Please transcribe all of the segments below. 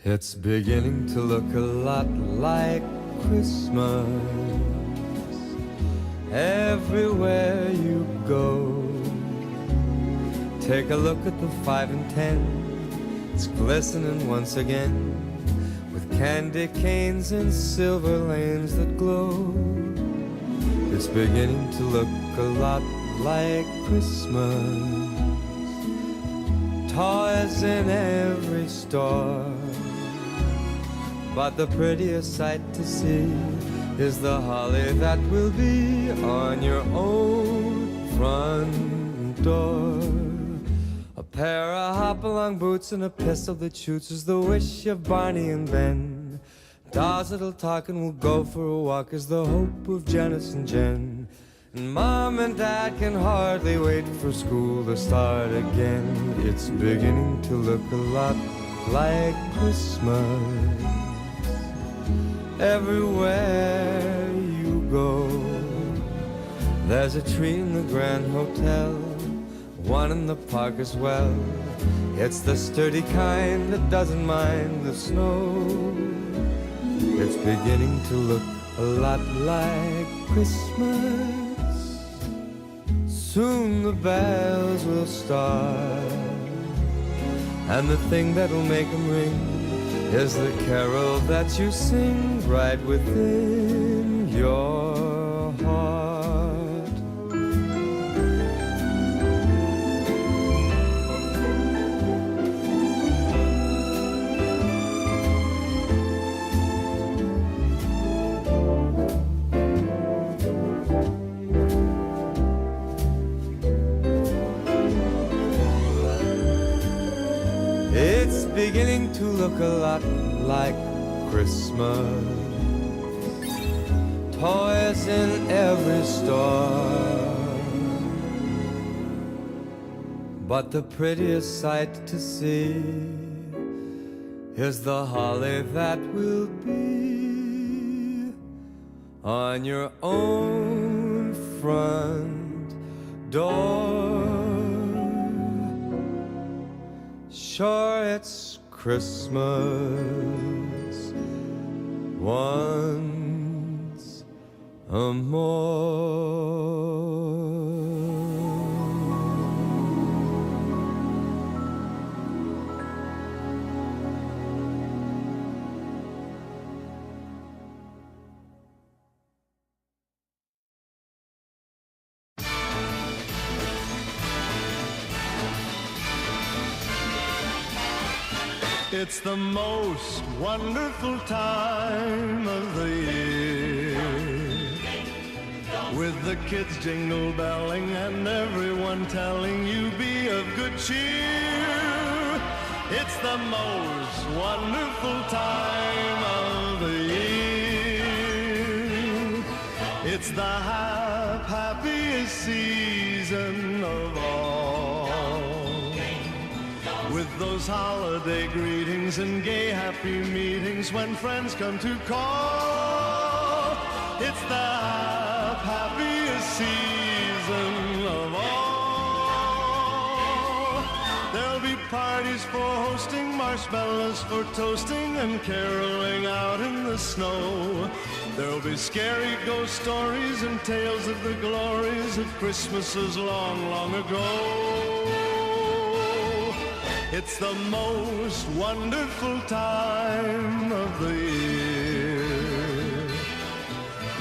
It's beginning to look a lot like Christmas everywhere you go. Take a look at the 5 and 10. It's glistening once again with candy canes and silver lanes that glow. It's beginning to look a lot like Christmas. Toys in every store, but the prettiest sight to see is the holly that will be on your own front door. A pair of hop-along boots and a pistol that shoots is the wish of Barney and Ben. Dolls that'll talk and will go for a walk is the hope of Janice and Jen. And Mom and Dad can hardly wait for school to start again. It's beginning to look a lot like Christmas everywhere you go. There's a tree in the Grand Hotel, one in the park as well. It's the sturdy kind that doesn't mind the snow. It's beginning to look a lot like Christmas. Soon the bells will start, and the thing that'll make them ring is the carol that you sing right within your heart. It's beginning to look a lot like Christmas. Toys in every store, but the prettiest sight to see is the holly that will be on your own front door. Sure, it's Christmas once more. It's the most wonderful time of the year, with the kids jingle belling and everyone telling you be of good cheer. It's the most wonderful time of the year. It's the happiest season of all, with those holiday greetings and gay happy meetings when friends come to call. It's the happiest season of all. There'll be parties for hosting, marshmallows for toasting, and caroling out in the snow. There'll be scary ghost stories and tales of the glories of Christmases long, long ago. It's the most wonderful time of the year.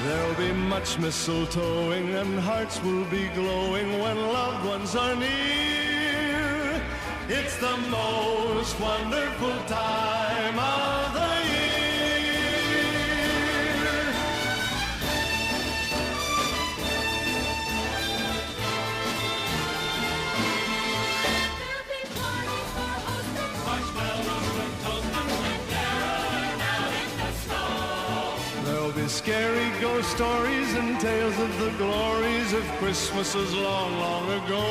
There'll be much mistletoeing and hearts will be glowing when loved ones are near. It's the most wonderful time of the year. Scary ghost stories and tales of the glories of Christmases long, long ago.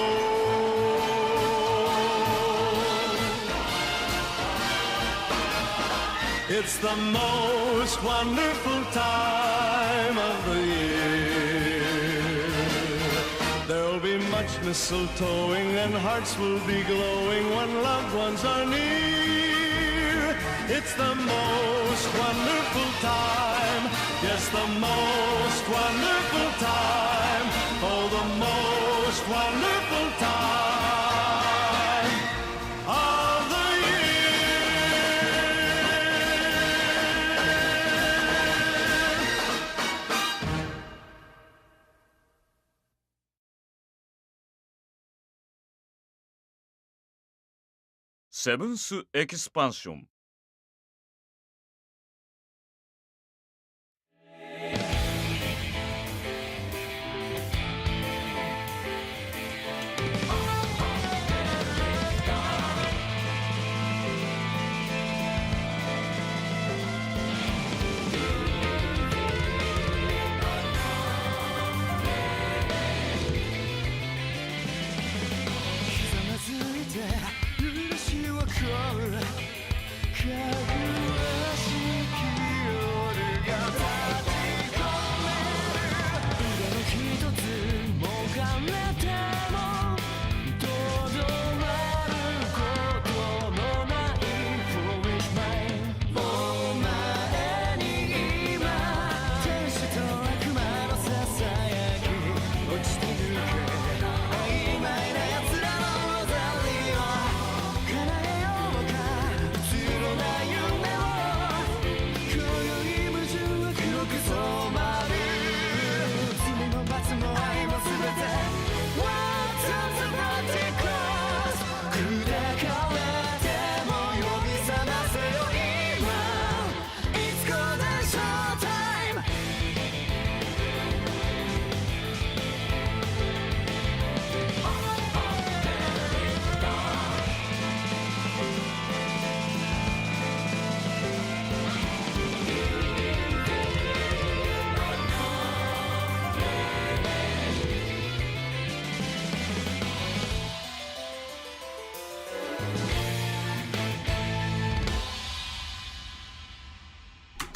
It's the most wonderful time of the year. There'll be much mistletoeing and hearts will be glowing when loved ones are near. It's the most wonderful time. Yes, the most wonderful time. Oh, the most wonderful time of the year. セブンスエキスパンション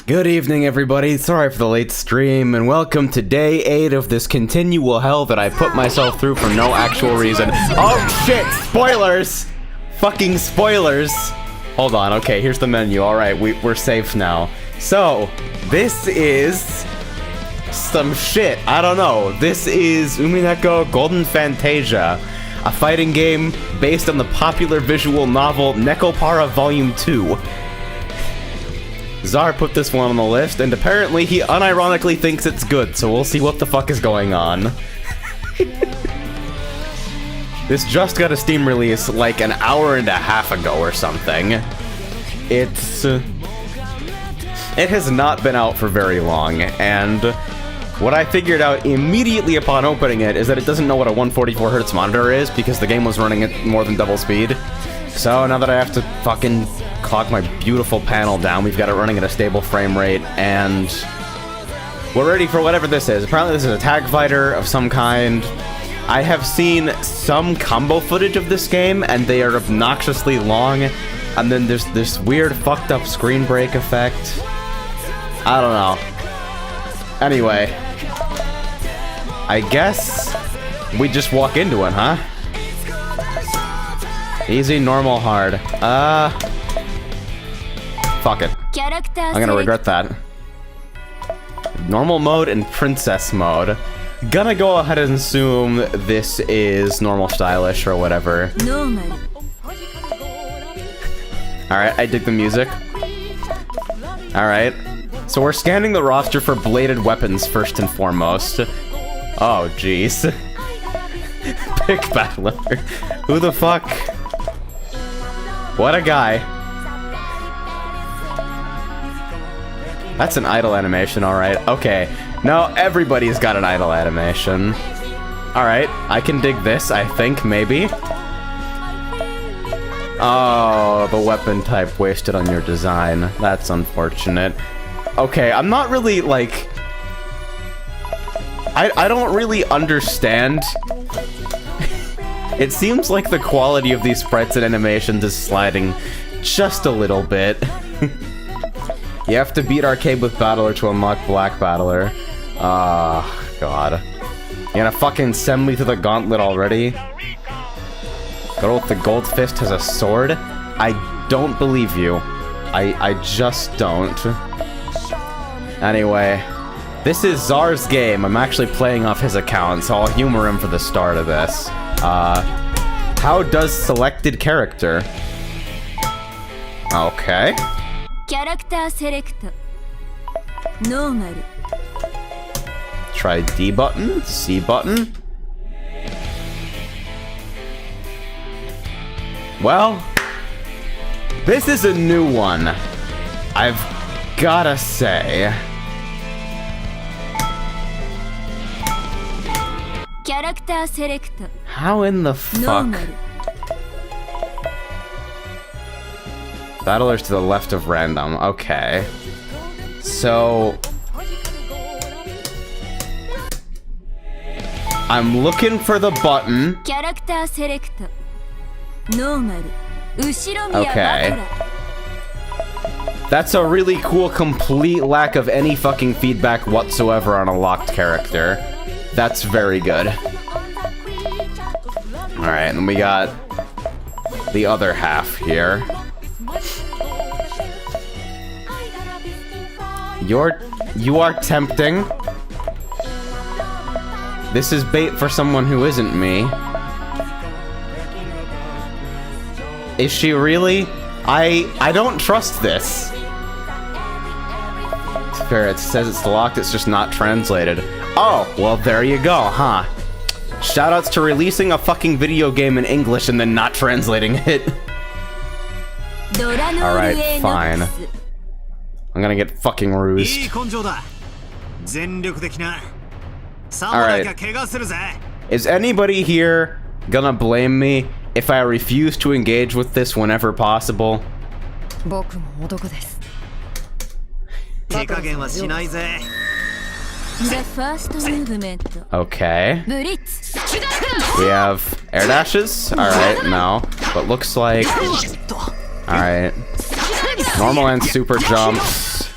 Good evening, everybody. Sorry for the late stream, and welcome to day 8 of this continual hell that I put myself through for no actual reason. Oh shit! Spoilers! Fucking spoilers! Hold on, okay, here's the menu. Alright, we're safe now. So, this is some shit. I don't know. This is Umineko Golden Fantasia, a fighting game based on the popular visual novel Nekopara Volume 2. Czar put this one on the list, and apparently he unironically thinks it's good, so we'll see what the fuck is going on. This just got a Steam release like an hour and a half ago or something. It has not been out for very long, and what I figured out immediately upon opening it is that it doesn't know what a 144Hz monitor is, because the game was running at more than double speed. So now that I have to fucking clock my beautiful panel down, we've got it running at a stable frame rate, and we're ready for whatever this is. Apparently this is a tag fighter of some kind. I have seen some combo footage of this game, and they are obnoxiously long, and then there's this weird fucked up screen break effect. I don't know. Anyway, I guess we just walk into it, huh? Easy, normal, hard. Fuck it. I'm gonna regret that. Normal mode and princess mode. Gonna go ahead and assume this is normal stylish or whatever. Alright, I dig the music. Alright. So we're scanning the roster for bladed weapons first and foremost. Oh, jeez. Pick battler. Who the fuck? What a guy. That's an idle animation, alright. Okay. Now everybody's got an idle animation. Alright, I can dig this, I think, maybe. Oh, the weapon type wasted on your design. That's unfortunate. Okay, I'm not really, like... I don't really understand. It seems like the quality of these sprites and animations is sliding just a little bit. You have to beat Arcade with Battler to unlock Black Battler. Oh, God. You're gonna fucking send me to the gauntlet already? Girl with the gold fist has a sword? I don't believe you. I just don't. Anyway, this is Czar's game. I'm actually playing off his account, so I'll humor him for the start of this. How does selected character? Okay. Character select. Normal. Try D button, C button. Well, this is a new one. I've gotta say. Character select. How in the fuck? Normal. Battlers to the left of random. Okay. So I'm looking for the button. Character select. Normal. Okay. That's a really cool, complete lack of any fucking feedback whatsoever on a locked character. That's very good. Alright, and we got the other half here. You are tempting. This is bait for someone who isn't me. Is she really? I don't trust this. It's fair, it says it's locked, it's just not translated. Oh, well there you go, huh? Shoutouts to releasing a fucking video game in English and then not translating it. Alright, fine. I'm gonna get fucking rused. Alright. Is anybody here gonna blame me if I refuse to engage with this whenever possible? The first movement. Okay. Blitz. We have air dashes? Alright, no. But looks like... Alright. Normal and super jumps.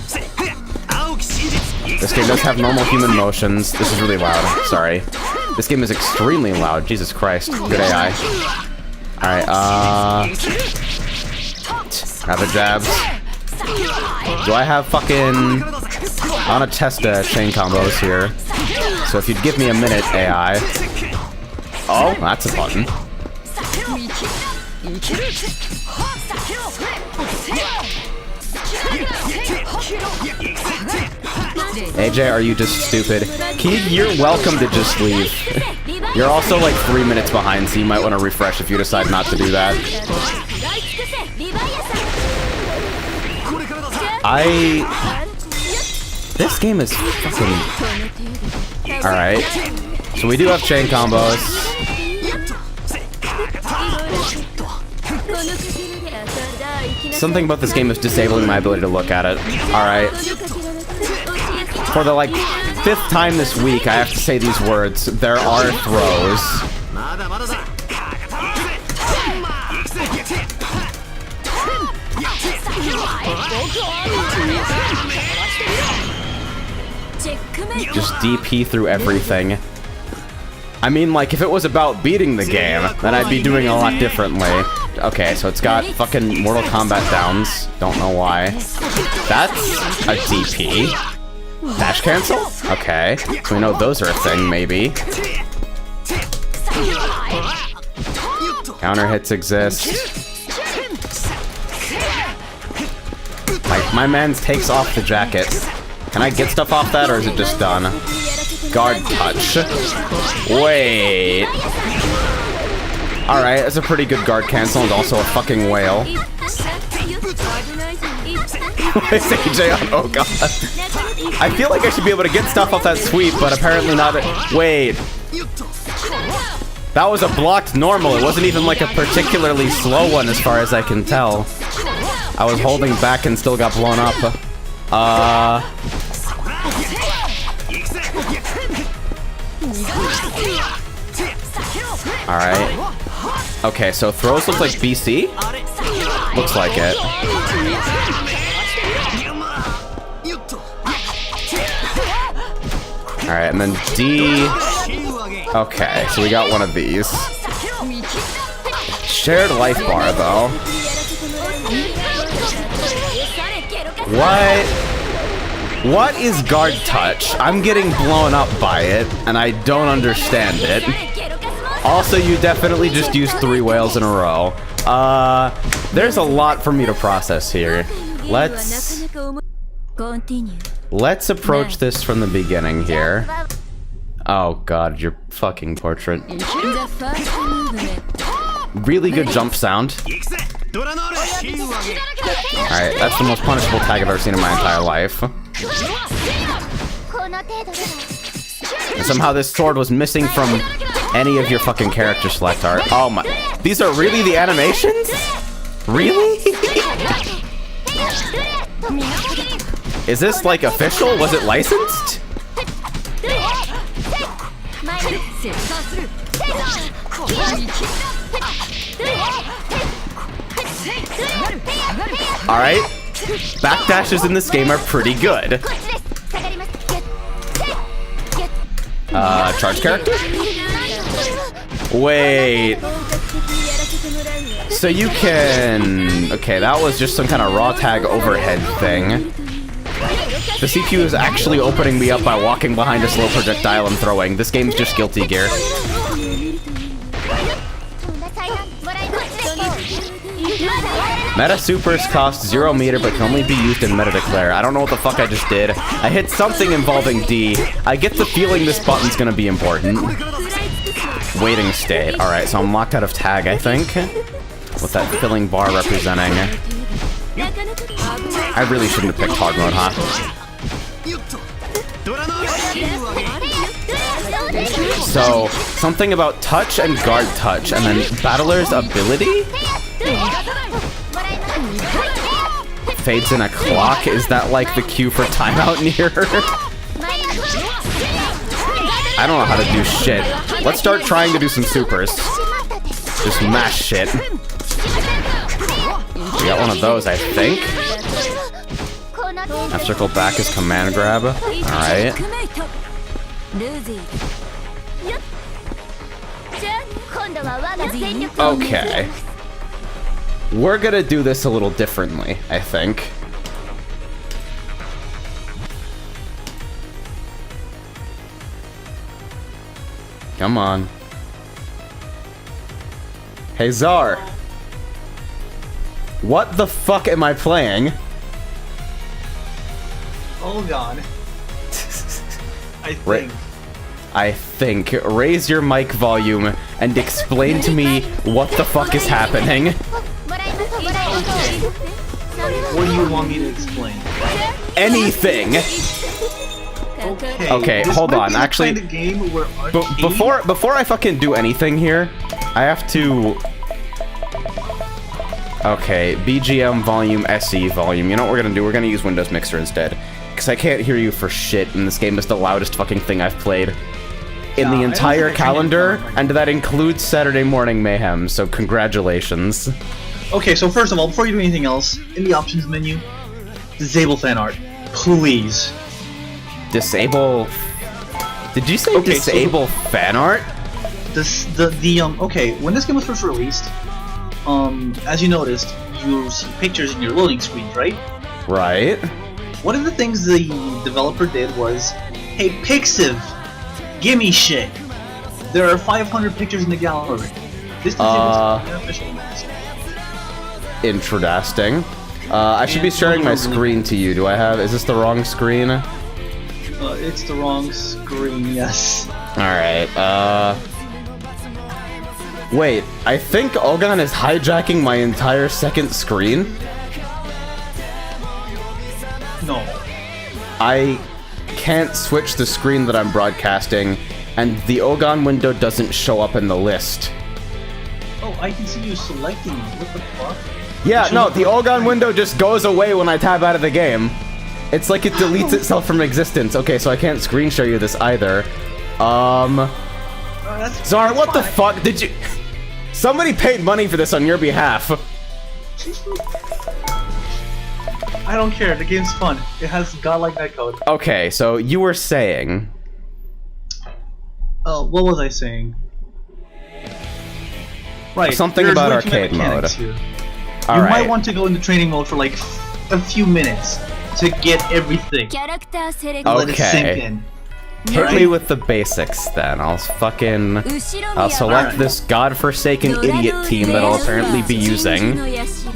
This game does have normal human motions. This is really loud. Sorry. This game is extremely loud. Jesus Christ. Good AI. Alright, Rapid jabs. Do I have fucking... I wanna test chain combos here. So if you'd give me a minute, AI. Oh, that's a button. AJ, are you just stupid? You're welcome to just leave. You're also like 3 minutes behind, so you might want to refresh if you decide not to do that. This game is fucking... Alright. So we do have chain combos. Something about this game is disabling my ability to look at it. Alright. For the, like, 5th time this week, I have to say these words. There are throws. Just DP through everything. I mean, like, if it was about beating the game, then I'd be doing a lot differently. Okay, so it's got fucking Mortal Kombat downs. Don't know why. That's a DP. Dash cancel? Okay. So we know those are a thing, maybe. Counter hits exist. Like, my man takes off the jacket. Can I get stuff off that, or is it just done? Guard touch. Wait. Alright, that's a pretty good guard cancel, and also a fucking whale. It's AJ on, oh god. I feel like I should be able to get stuff off that sweep, but apparently not. Wait. That was a blocked normal. It wasn't even like a particularly slow one as far as I can tell. I was holding back and still got blown up. Alright. Okay, so throws look like BC? Looks like it. Alright, and then D... Okay, so we got one of these. Shared life bar, though. What? What is guard touch? I'm getting blown up by it, and I don't understand it. Also, you definitely just used 3 whales in a row. There's a lot for me to process here. Let's approach this from the beginning here. Oh god, your fucking portrait. Really good jump sound. Alright, that's the most punishable tag I've ever seen in my entire life. And somehow this sword was missing from any of your fucking character select art. Oh my... These are really the animations? Really? Is this, like, official? Was it licensed? Alright. Backdashes in this game are pretty good. Charge character? Wait. So you can... Okay, that was just some kind of raw tag overhead thing. The CPU is actually opening me up by walking behind a slow projectile and throwing. This game's just Guilty Gear. Meta Supers cost 0 meter but can only be used in Meta Declare. I don't know what the fuck I just did. I hit something involving D. I get the feeling this button's gonna be important. Waiting state. Alright, so I'm locked out of tag, I think. With that filling bar representing. I really shouldn't have picked hard mode, huh? So, something about touch and guard touch, and then Battler's ability? Fades in a clock? Is that like the cue for timeout near? I don't know how to do shit. Let's start trying to do some supers. Just mash shit. We got one of those, I think. F circle back is command grab. Alright. Okay. We're gonna do this a little differently, I think. Come on. Hey, Czar. What the fuck am I playing? Oh god. I think. Raise your mic volume and explain to me what the fuck is happening. What do you want me to explain? Anything. Okay, hold on. Actually, before I fucking do anything here, I have to... Okay, BGM volume, SE volume. You know what we're gonna do? We're gonna use Windows Mixer instead. Because I can't hear you for shit, and this game is the loudest fucking thing I've played in the entire calendar, and that includes Saturday Morning Mayhem, so congratulations. Okay, so first of all, before you do anything else, in the options menu, disable fan art. Please. Disable... Did you say Okay, disable fan art? Okay, when this game was first released, as you noticed, you see pictures in your loading screens, right? Right. One of the things the developer did was, hey, Pixiv, gimme shit. There are 500 pictures in the gallery. This disables the official list. Interesting. I should be sharing my screen to you. Do I have... Is this the wrong screen? It's the wrong screen, yes. Alright, Wait, I think Ogon is hijacking my entire second screen? No. I can't switch the screen that I'm broadcasting, and the Ogon window doesn't show up in the list. Oh, I can see you selecting it. What the fuck? Yeah, no, the Ogon window just goes away when I tab out of the game. It's like it deletes itself from existence. Okay, so I can't screen share you this either. Zara, what the fuck did you... Somebody paid money for this on your behalf. I don't care, the game's fun. It has godlike netcode. Okay, so you were saying... What was I saying? Right, something there's about way too many arcade mode. mechanics here. All you right. might want to go into training mode for like a few minutes. to get everything. キャラクターセレク Oh. ト Let it sink Okay. in. Hit Right. me with the basics then. I'll fucking... 後ろ I'll 宮 select this godforsaken idiot team that I'll apparently be 真珠 using. の社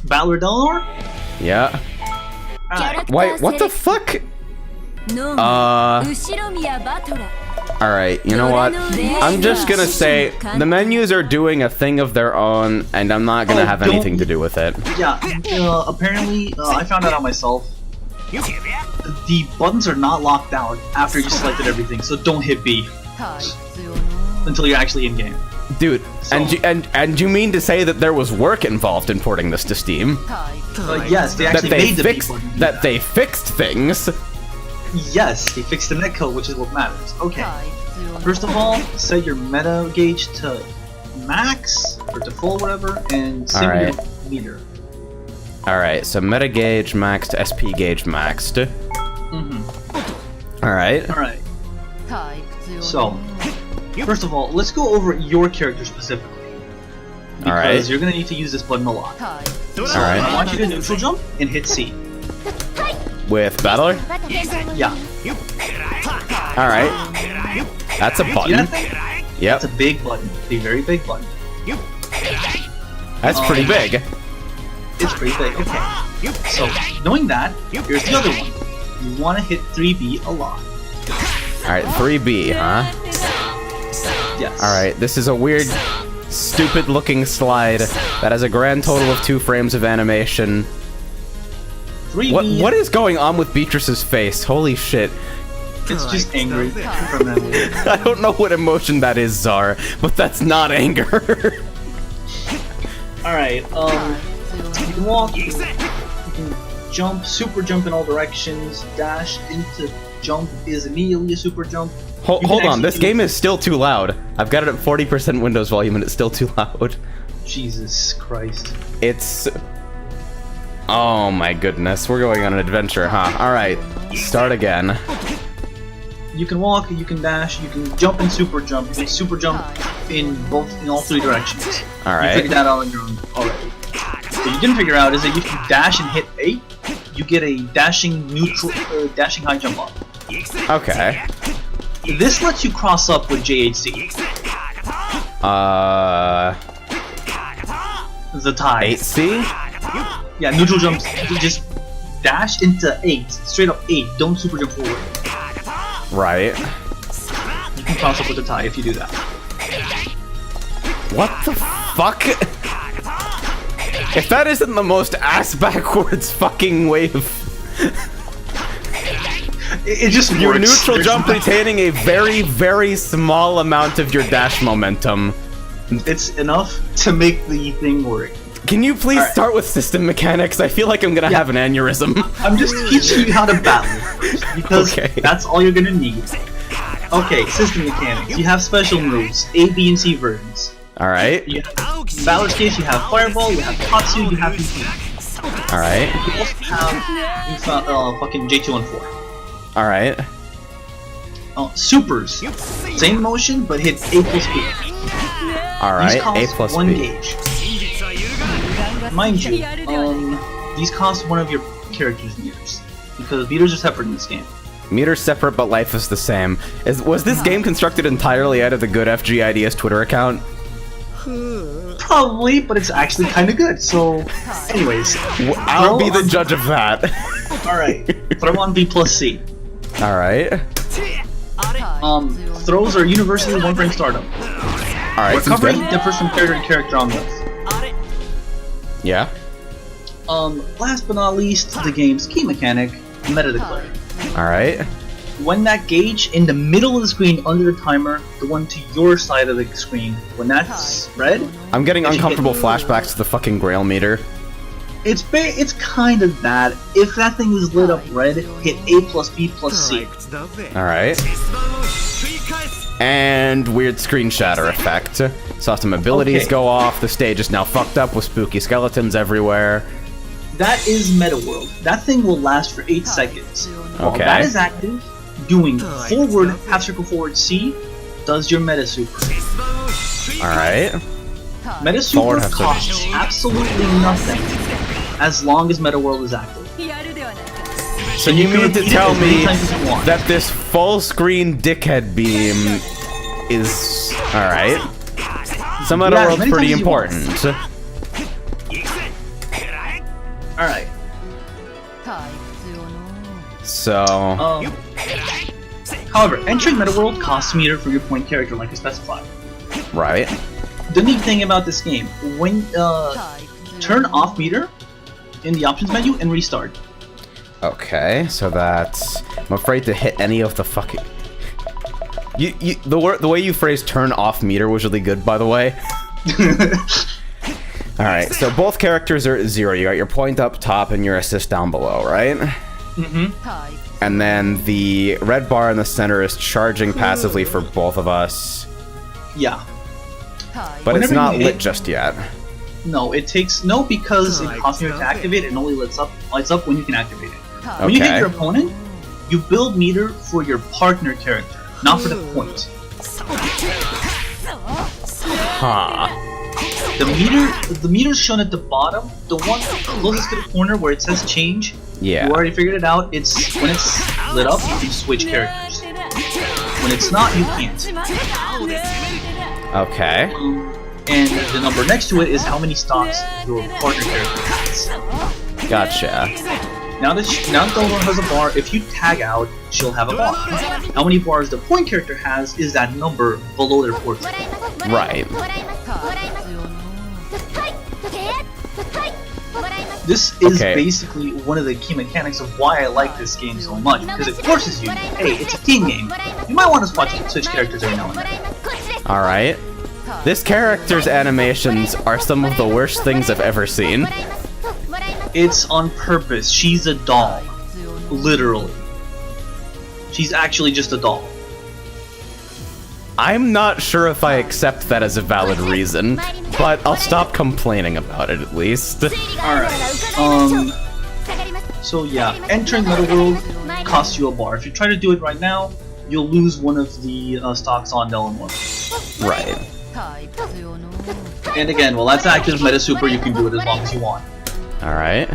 Battler Delnor? Yeah. キャラクタ Wait, ー what セ the レクト fuck? ノーマル Uh... 後ろ宮バトラ Alright, you know what? I'm just gonna say, the menus are doing a thing of their own, and I'm not gonna Oh, have don't- anything to do with it. Yeah, apparently, I found that out myself. The buttons are not locked out after you selected everything, so don't hit B until you're actually in game. Dude, So- and you mean to say that there was work involved in porting this to Steam? Yes, they That actually they made the fixed B button. that they fixed things? Yes, they fixed the netcode, which is what matters. Okay. First of all, set your meta gauge to max or to full, whatever, and sim Alright. your meter. Alright, so meta gauge maxed, SP gauge maxed. Alright. Alright. So, first of all, let's go over your character specifically. Because Alright. you're gonna need to use this button a lot. So, I Alright. want you to neutral jump and hit C. With Battler? Yeah. Alright. That's a See button. that thing? Yep. It's a big button. A very big button. That's pretty big. It's pretty big. Okay. So, knowing that, here's the other one. You want to hit 3B a lot. Alright, 3B, huh? Yes. Alright, this is a weird, stupid looking slide that has a grand total of 2 frames of animation. 3B. What is going on with Beatrice's face? Holy shit. It's just angry from memory. I don't know what emotion that is, Czar, but that's not anger. Alright, you can walk, you can jump, super jump in all directions, dash into jump is immediately a super jump. Hold on, this game is still too loud. I've got it at 40% Windows volume and it's still too loud. Jesus Christ. It's... Oh my goodness, we're going on an adventure, huh? Alright, start again. You can walk, you can dash, you can jump and super jump. You can super jump in all 3 directions. Alright. You figured that out on your own already. What you didn't figure out is that if you dash and hit A, you get a dashing dashing high jump up. Okay. This lets you cross up with JHC. The tie. 8C? Yeah, neutral jumps. You just dash into 8, straight up 8. Don't super jump forward. Right. You can cross up with the tie if you do that. What the fuck? If that isn't the most ass backwards fucking wave. It just Your works. neutral There's jump no- retaining a very, very small amount of your dash momentum. It's enough to make the thing work. Can you please Alright. start with system mechanics? I feel like I'm gonna Yeah. have an aneurysm. I'm just teaching you how to battle first, because Okay. that's all you're gonna need. Okay, system mechanics. You have special moves, A, B, and C versions. Alright. You have Balor's case, you have Fireball, you have Katsu, you have BP. Alright. You also have fucking J214. Alright. Supers. Same motion, but hit A plus B. Alright. These A cost plus 1 B. gauge. Mind you, these cost one of your character's meters. Because meters are separate in this game. Meters separate, but life is the same. Was this game constructed entirely out of the good FGIDS Twitter account? Probably, but it's actually kind of good, so... Anyways. I'll be the judge of that. Alright. Throw on B plus C. Alright. Throws are universally 1 frame startup. Alright, seems Recovery good. differs from character to character on this. Yeah. Last but not least, the game's key mechanic, meta declare. Alright. When that gauge in the middle of the screen under the timer, the one to your side of the screen, when that's red, I'm getting If you uncomfortable hit- flashbacks to the fucking Grail meter. it's kind of bad. If that thing is lit up red, hit A plus B plus C. Alright. And weird screen shatter effect. Saw some abilities Okay. go off, the stage is now fucked up with spooky skeletons everywhere. That is meta world. That thing will last for 8 seconds. While Okay. that is active, doing forward, half circle forward C, does your meta super. Alright. Meta Forward super half circle. costs absolutely nothing as long as meta world is active. やるではない So And you can mean to repeat it tell as many me times as you want. that this full screen dickhead beam is alright? Some of the Yeah, as world's many pretty times as you want. important. Alright. So However, entering Meta World costs meter for your point character like I specified. right. The neat thing about this game, when turn off meter in the options menu and restart. Okay, so that's... I'm afraid to hit any of the fucking... The way you phrased turn off meter was really good, by the way. Alright, so both characters are at 0. You got your point up top and your assist down below, right? Mm-hmm. And then the red bar in the center is charging passively for both of us. Yeah. But it's Whenever not you lit hit- just yet. No, it takes because it costs meter to activate. It only lights up when you can activate it. When you hit Okay. your opponent, you build meter for your partner character, not for the point. Huh. The meter's shown at the bottom. The one closest to the corner where it says change. Yeah. You already figured it out. It's when it's lit up, you can switch characters. When it's not, you can't. Okay. And the number next to it is how many stocks your partner character has. Gotcha. Now that the one has a bar, if you tag out, she'll have a bar. How many bars the point character has is that number below their portrait. Right. This is Okay. basically one of the key mechanics of why I like this game so much, because it forces you, hey, it's a team game. You might want to switch characters every now and then. Alright. This character's animations are some of the worst things I've ever seen. It's on purpose. She's a doll. Literally. She's actually just a doll. I'm not sure if I accept that as a valid reason, but I'll stop complaining about it at least. Alright, so yeah, entering Meta World costs you a bar. If you try to do it right now, you'll lose one of the stocks on Delaware. Right. And again, well, that's active Meta Super, you can do it as long as you want. Alright.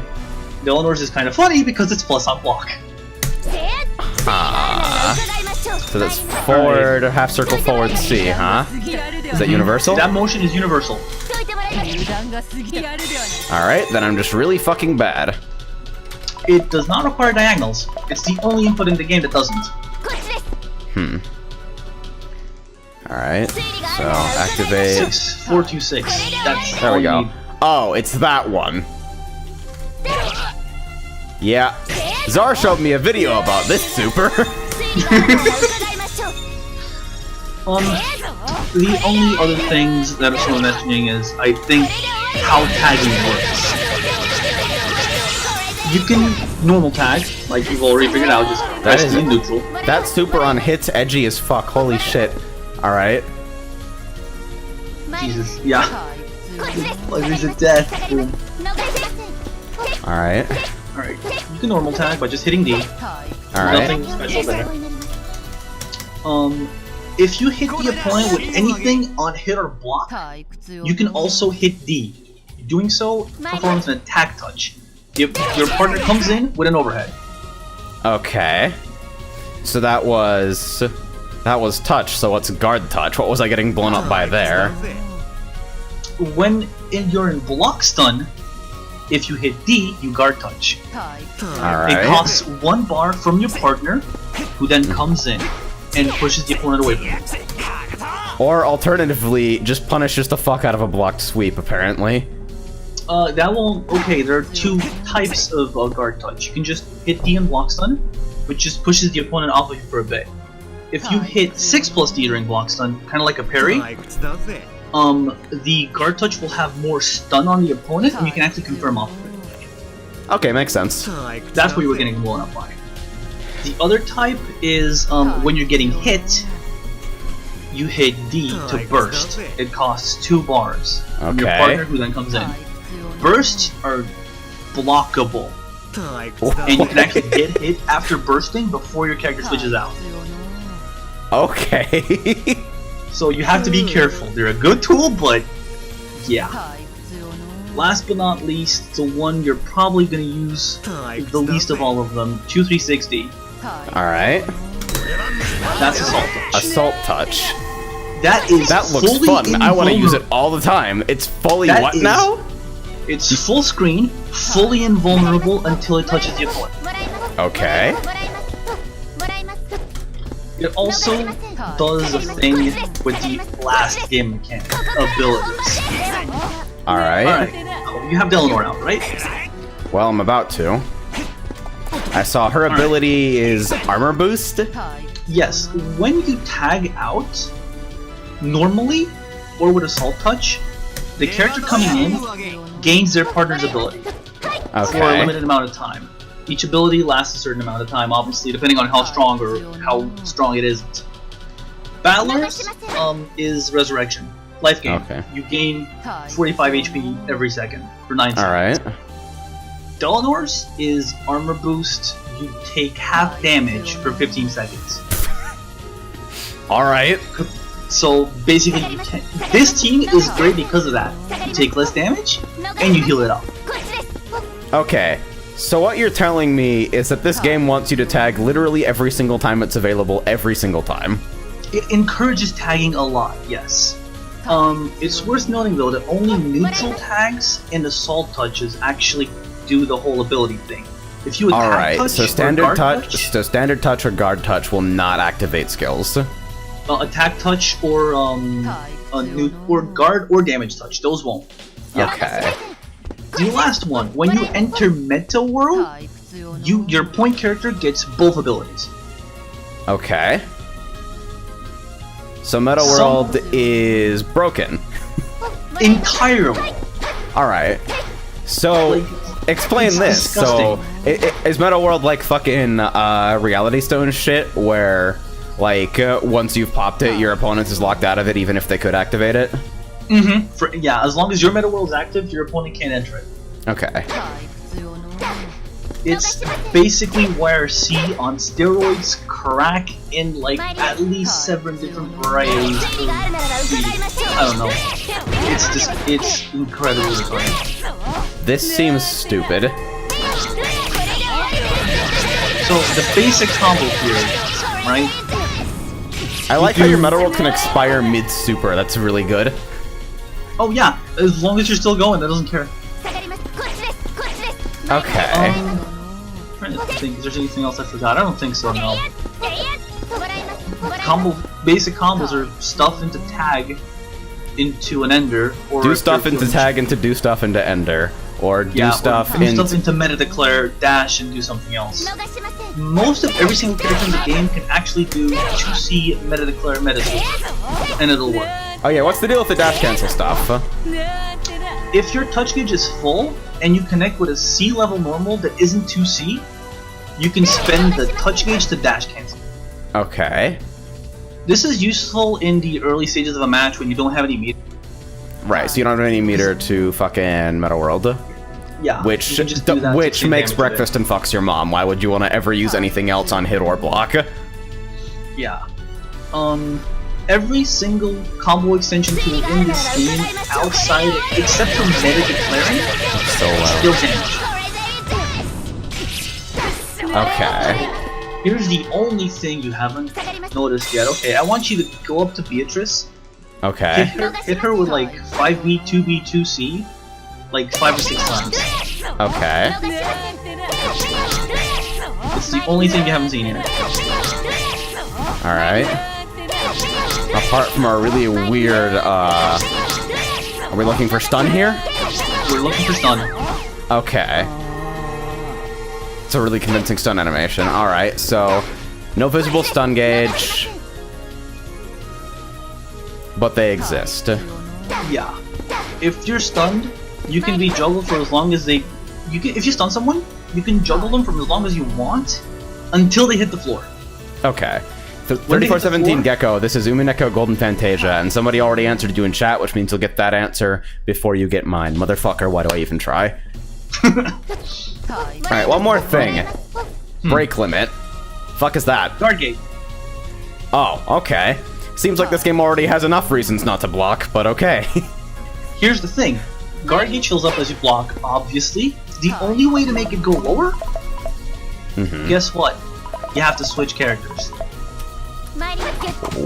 Delanor's is kind of funny because it's plus on block. So that's forward, half circle forward C, huh? Is that universal? That motion is universal. Alright, then I'm just really fucking bad. It does not require diagonals. It's the only input in the game that doesn't. Alright, so activate. 6426. That's There all we you go. need. Oh, it's that one. Yeah. Czar showed me a video about this super. The only other things that are worth mentioning is, I think, how tagging works. You can normal tag, like you've already figured out, just press is E in neutral. That super on hits edgy as fuck. Holy shit. Alright. Jesus, yeah. There's a death. Boom. Alright. Alright, you can normal tag by just hitting D. Alright. Nothing special there. If you hit the opponent with anything on hit or block, you can also hit D. Doing so performs an attack touch. Your partner comes in with an overhead. Okay. So that was touch, so what's guard touch? What was I getting blown up by there? When you're in block stun, if you hit D, you guard touch. It Alright. costs 1 bar from your partner, who then comes in and pushes the opponent away from you. Or alternatively, just punishes the fuck out of a blocked sweep, apparently. That won't. Okay, there are 2 types of guard touch. You can just hit D and block stun, which just pushes the opponent off of you for a bit. If you hit 6 plus D during block stun, kind of like a parry, the guard touch will have more stun on the opponent, and you can actually confirm off of it. Okay, makes sense. That's what you were getting blown up by. The other type is when you're getting hit, you hit D to burst. It costs 2 bars from your Okay. partner, who then comes in. Bursts are blockable, and you can actually get hit after bursting before your character switches out. Okay. So you have to be careful. They're a good tool, but yeah. last but not least, the one you're probably going to use the least of all of them, 2360. Alright. That's Assault Touch. Assault Touch. That looks fully fun. I want to use it invulnerable. all the time. It's fully That what is- now? It's full screen, fully invulnerable until it touches the opponent. Okay. It also does a thing with the last game mechanic abilities. Alright. Alright, you have Delanor out, right? Well, I'm about to. I saw her ability is armor boost. Yes, when you tag out, normally, or with Assault Touch, the character coming in gains their partner's ability for a Okay. limited amount of time. Each ability lasts a certain amount of time, obviously, depending on how strong or how strong it isn't. Battler's is Resurrection. Life gain. Okay. You gain 45 HP every second for 9 seconds. Alright. Delanor's is Armor Boost. You take half damage for 15 seconds. Alright. So basically, this team is great because of that. You take less damage, and you heal it up. Okay. So what you're telling me is that this game wants you to tag literally every single time it's available, every single time. It encourages tagging a lot, yes. It's worth noting though that only neutral tags and assault touches actually do the whole ability thing. If you attack Alright, touch so or standard guard touch, so standard touch or guard touch will not activate skills. attack touch or or guard or damage touch, those won't. Yeah. Okay. The last one, when you enter Meta World, your point character gets both abilities. Okay. So Meta World is broken. Entirely. Alright. So, Like, explain it's this. So, disgusting. is Meta World like fucking Reality Stone shit, where, like, once you've popped it, your opponent is locked out of it even if they could activate it? Mm-hmm. Yeah, as long as your Meta World is active, your opponent can't enter it. Okay. It's basically YRC on steroids, crack in like at least 7 different varieties of the, I don't know. It's incredibly retarded. This seems stupid. So the basic combo here, right? I like how your Meta World can expire mid-super, that's really good. Oh yeah, as long as you're still going, that doesn't care. Okay. Trying to think, is there anything else I forgot? I don't think so, no. Basic combos are stuff into tag into an ender, or Do if stuff you're into doing- tag into do stuff into ender. Or do Yeah, stuff or do into... stuff into meta declare, dash, and do something else. Most of every single character in the game can actually do 2C meta declare meta switch, and it'll work. Oh yeah, what's the deal with the dash cancel stuff? If your touch gauge is full and you connect with a C level normal that isn't 2C, you can spend the touch gauge to dash cancel. Okay. This is useful in the early stages of a match when you don't have any meter. Right, so you don't have any meter to fucking Meta World. Yeah, Which you can just do that to which take makes damage with breakfast and fucks your mom. Why would you want to ever use anything else on hit or block? it. Yeah. Every single combo extension tool in this game, outside, except for meta declaring, So low. deals damage. Okay. Here's the only thing you haven't noticed yet. Okay, I want you to go up to Beatrice, Okay. hit her with like 5B, 2B, 2C, like 5 or 6 times. Okay. It's the only thing you haven't seen yet. Alright. Apart from our really weird, are we looking for stun here? We're looking for stun. Okay. It's a really convincing stun animation. Alright, so no visible stun gauge. But they exist. Yeah. If you're stunned, you can be juggled for as long as they... if you stun someone, you can juggle them for as long as you want until they hit the floor. Okay. When they hit the 3417 floor- Gecko, this is Umineko Golden Fantasia, and somebody already answered you in chat, which means you'll get that answer before you get mine. Motherfucker, why do I even try? Alright, one more thing. Break limit. Fuck is that? Guard gate. Oh, okay. Seems like this game already has enough reasons not to block, but okay. Here's the thing. guard gauge fills up as you block, obviously. The only way to make it go lower, guess what? You have to switch characters.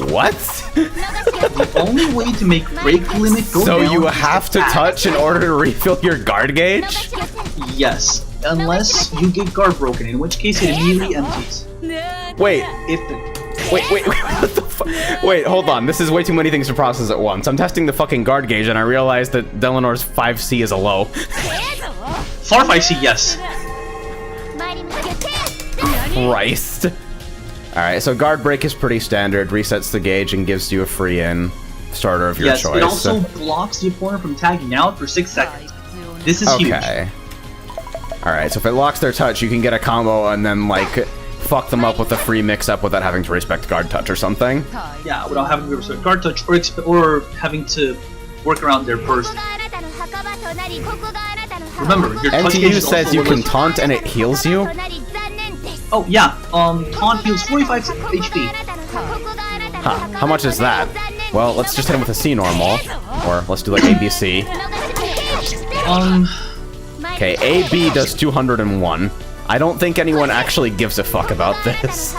What? The only way to make break limit go So down you is have to attack. touch in order to refill your guard gauge? Yes, unless you get guard broken, in which case it immediately empties. Wait, If wait, what the fuck? Wait, hold on. This is way too many things to process at once. I'm testing the fucking guard gauge and I realized that Delanor's 5C is a low. Far 5C, yes. Christ. Alright, so guard break is pretty standard, resets the gauge and gives you a free in starter of your Yes, choice. it also blocks the opponent from tagging out for 6 seconds. This is huge. Okay. Alright, so if it locks their touch, you can get a combo and then, like, fuck them up with a free mix-up without having to respect guard touch or something. Yeah, without having to respect guard touch or having to work around their burst. Remember, your touch gauge NTU is says also you can limited. taunt and it heals you? Oh yeah, taunt heals 45 HP. Huh, how much is that? Well, let's just hit him with a C normal. Or let's do like ABC. Okay, AB does 201. I don't think anyone actually gives a fuck about this.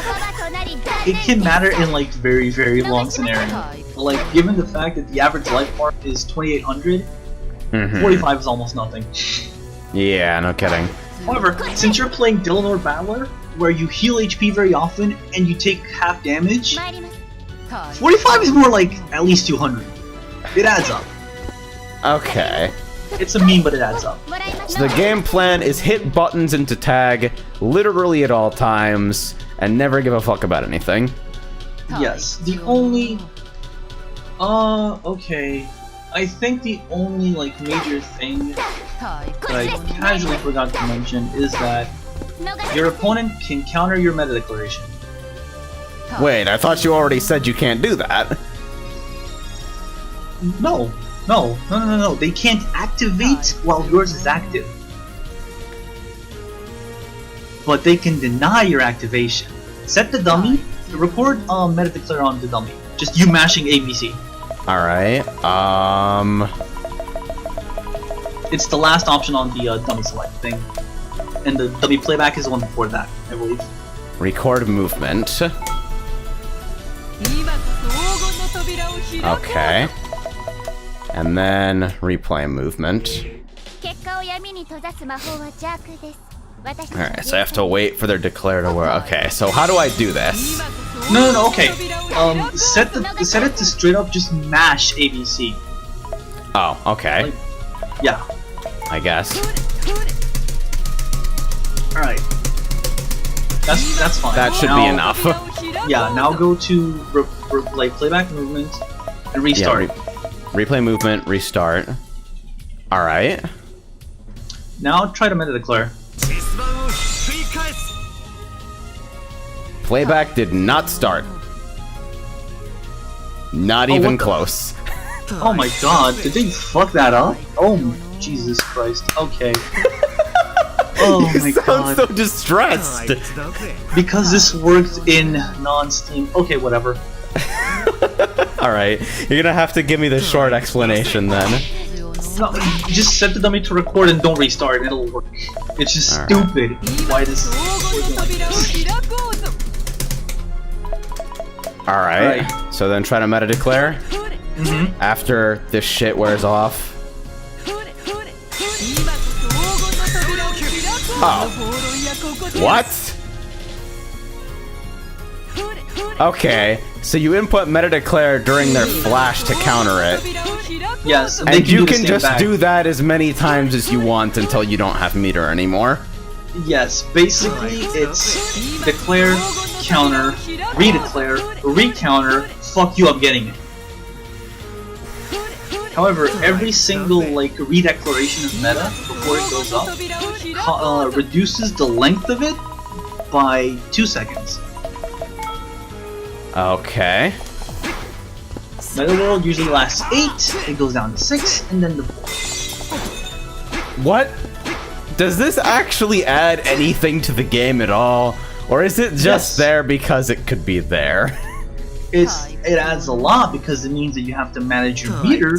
It can matter in like very, very long scenarios. Like, given the fact that the average life bar is 2800, 45 is almost nothing. Yeah, no kidding. However, since you're playing Delanor Battler, where you heal HP very often and you take half damage, 45 is more like at least 200. It adds up. Okay. It's a meme, but it adds up. So the game plan is hit buttons into tag literally at all times and never give a fuck about anything. Yes, the only... okay. I think the only, like, major thing that I casually forgot to mention is that your opponent can counter your meta declaration. Wait, I thought you already said you can't do that. No. They can't activate while yours is active. But they can deny your activation. Set the dummy, record meta declare on the dummy. Just you mashing ABC. Alright, It's the last option on the dummy select thing. And the dummy playback is the one before that, I believe. record movement. Okay. And then replay movement. Alright, so I have to wait for their declare to work. Okay, so how do I do this? No, okay. Set it to straight up just mash ABC. Oh, okay. Like, yeah. I guess. Alright. That's fine. That should be enough. Yeah, now go to like playback movement and restart. Yeah, replay movement, restart. Alright. Now try to meta declare. Playback did not start. Not even close. Oh my god, did they fuck that up? Oh Jesus Christ. Okay. Oh You my sound god. so distressed. Because this worked in non-Steam. Okay, whatever. Alright, you're gonna have to give me the short explanation then. No, just set the dummy to record and don't restart and it'll work. It's just stupid why this is working like this. Alright, so then try to meta declare. After this shit wears off. Oh. What? Okay, so you input meta declare during their flash to counter it. Yes, they And can you do the can same just back. do that as many times as you want until you don't have meter anymore. Yes, basically it's declare, counter, redeclare, recounter, fuck you up getting it. However, every single like redeclaration of meta before it goes up reduces the length of it by 2 seconds. Okay. Meta World usually lasts 8, it goes down to 6, and then the... What? Does this actually add anything to the game at all? Or is it just Yes. there because it could be there? It adds a lot because it means that you have to manage your meter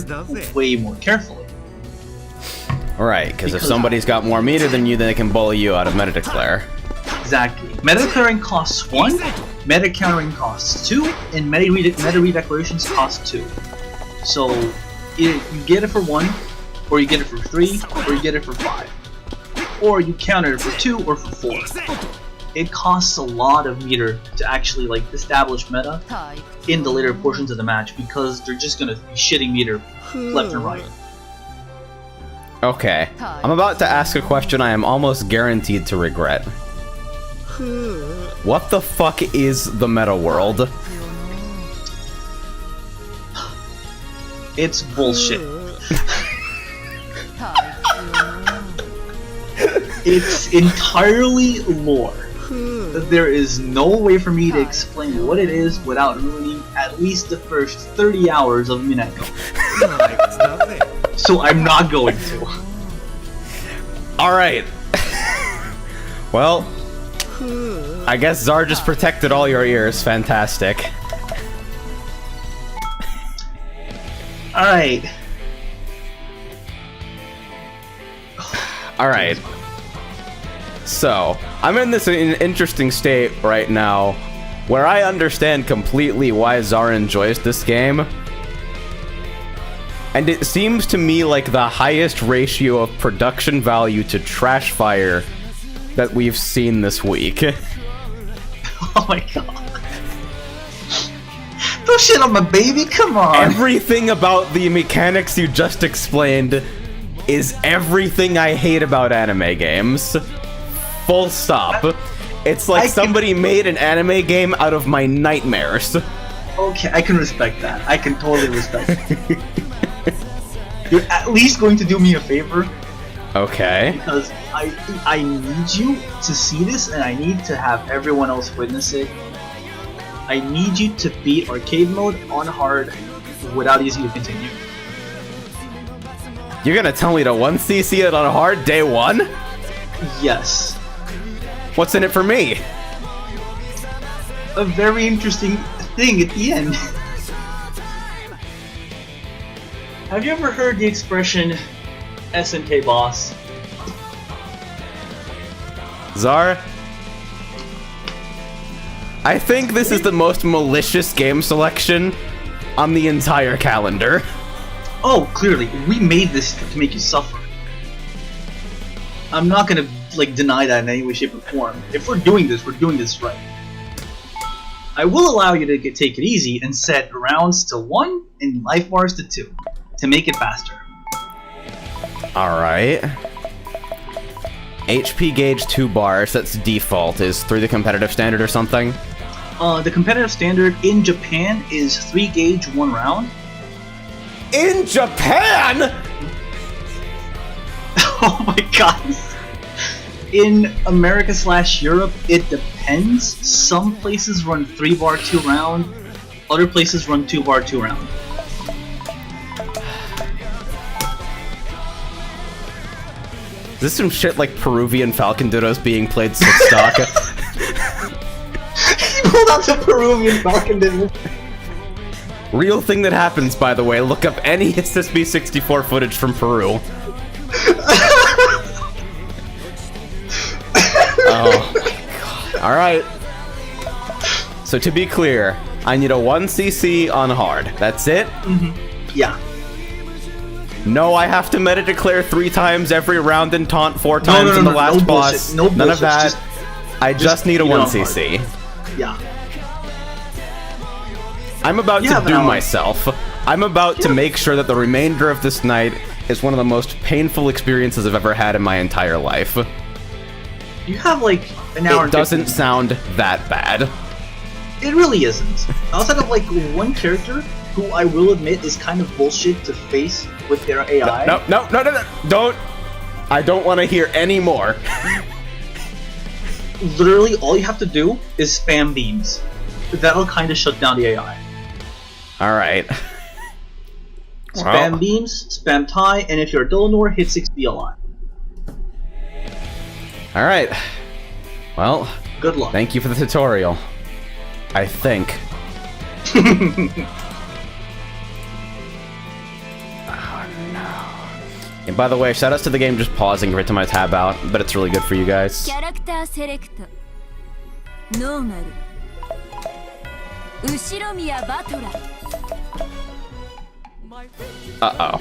way more carefully. Right, because if somebody's got more meter than you, then they can bully you out of meta declare. Exactly. Meta declaring costs 1, meta countering costs 2, and meta redeclarations cost 2. So you get it for 1, or you get it for 3, or you get it for 5. Or you counter it for 2 or for 4. It costs a lot of meter to actually like establish meta in the later portions of the match because they're just gonna be shitting meter left and right. Okay, I'm about to ask a question I am almost guaranteed to regret. What the fuck is the meta world? It's bullshit. It's entirely lore. There is no way for me to explain what it is without ruining at least the first 30 hours of Umineko. So I'm not going to. Alright. Well, I guess Zar just protected all your ears. Fantastic. Alright. Alright. So, I'm in this interesting state right now where I understand completely why Zar enjoys this game. And it seems to me like the highest ratio of production value to trash fire that we've seen this week. Oh my god. Don't shit on my baby, come on! Everything about the mechanics you just explained is everything I hate about anime games. Full stop. It's like somebody made an anime game out of my nightmares. Okay, I can respect that. I can totally respect it. You're at least going to do me a favor. Okay. Because I need you to see this, and I need to have everyone else witness it. I need you to beat arcade mode on hard without easy to continue. You're gonna tell me to 1cc it on hard day 1? Yes. What's in it for me? A very interesting thing at the end. Have you ever heard the expression SNK boss? Zar? I think this is the most malicious game selection on the entire calendar. Oh, clearly. We made this to make you suffer. I'm not gonna like deny that in any way, shape, or form. If we're doing this right. I will allow you to take it easy and set rounds to 1 and life bars to 2 to make it faster. Alright. HP gauge 2 bars, that's default, is through the competitive standard or something? The competitive standard in Japan is 3 gauge 1 round. In Japan?! Oh my god. In America/Europe, it depends. Some places run 3 bar 2 round, other places run 2 bar 2 round. Is this some shit like Peruvian Falcon Dittos being played 6 stock? He pulled out the Peruvian Falcon Dittos. Real thing that happens, by the way. Look up any SSB64 footage from Peru. Oh my god. Alright. So to be clear, I need a 1cc on hard. That's it? Mm-hmm. Yeah. No, I have to meta declare 3 times every round and taunt 4 times in the last boss. No bullshit. None of that. I just need a 1cc. Yeah. I'm about to doom myself. I'm about to make sure that the remainder of this night is one of the most painful experiences I've ever had in my entire life. You have like an hour. It doesn't sound that bad. It really isn't. Outside of like one character who I will admit is kind of bullshit to face with their AI. No, don't. I don't want to hear any more. Literally, all you have to do is spam beams. That'll kind of shut down the AI. Alright. Spam beams, spam tie, and if you're a Dolonor, hit 6B a lot. Alright. Well, good luck. Thank you for the tutorial. I think. Oh no. And by the way, shout outs to the game just pausing right to my tab out, but it's really good for you guys. キャラクターセレクトノーマル後ろ宮バトラ Uh-oh.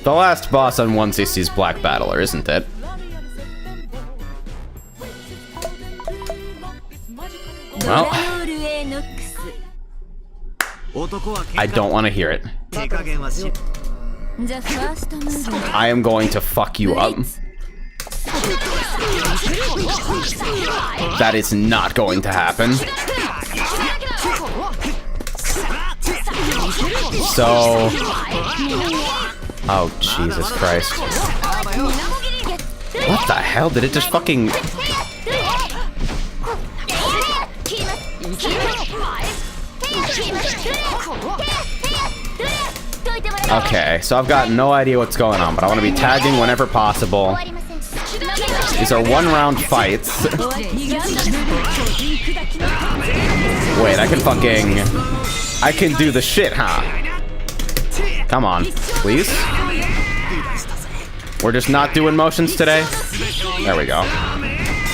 The last boss on 160's Black Battler, isn't it? Well, I don't want to hear it. I am going to fuck you up. That is not going to happen. So... Oh, Jesus Christ. What the hell? Did it just fucking... Okay, so I've got no idea what's going on, but I want to be tagging whenever possible. These are one-round fights. Wait, I can fucking... I can do the shit, huh? Come on, please. We're just not doing motions today. There we go.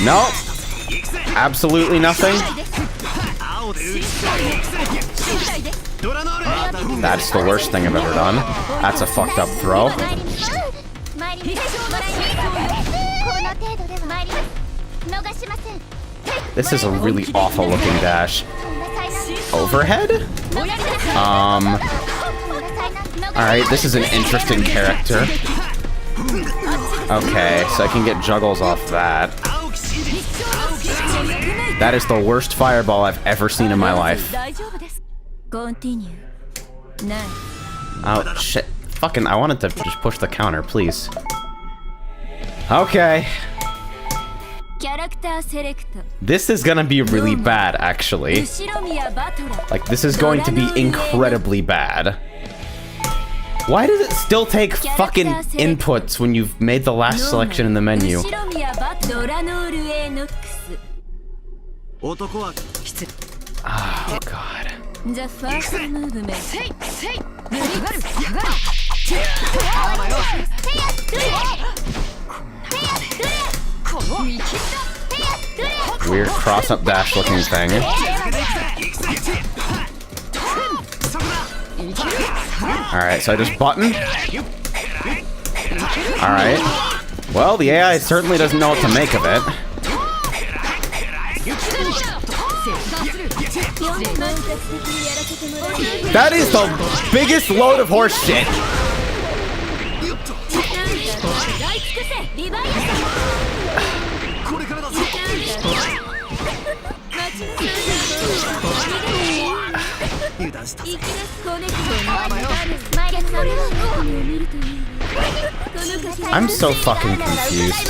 Nope. Absolutely nothing. That's the worst thing I've ever done. That's a fucked up throw. This is a really awful looking dash. Overhead? Alright, this is an interesting character. Okay, so I can get juggles off that. That is the worst fireball I've ever seen in my life. Oh, shit. Fucking, I wanted to just push the counter, please. Okay. This is gonna be really bad, actually. Like, this is going to be incredibly bad. Why does it still take fucking inputs when you've made the last selection in the menu? Oh, God. Weird cross-up dash looking thing. Alright, so I just button. Alright. Well, the AI certainly doesn't know what to make of it. That is the biggest load of horse shit. I'm so fucking confused.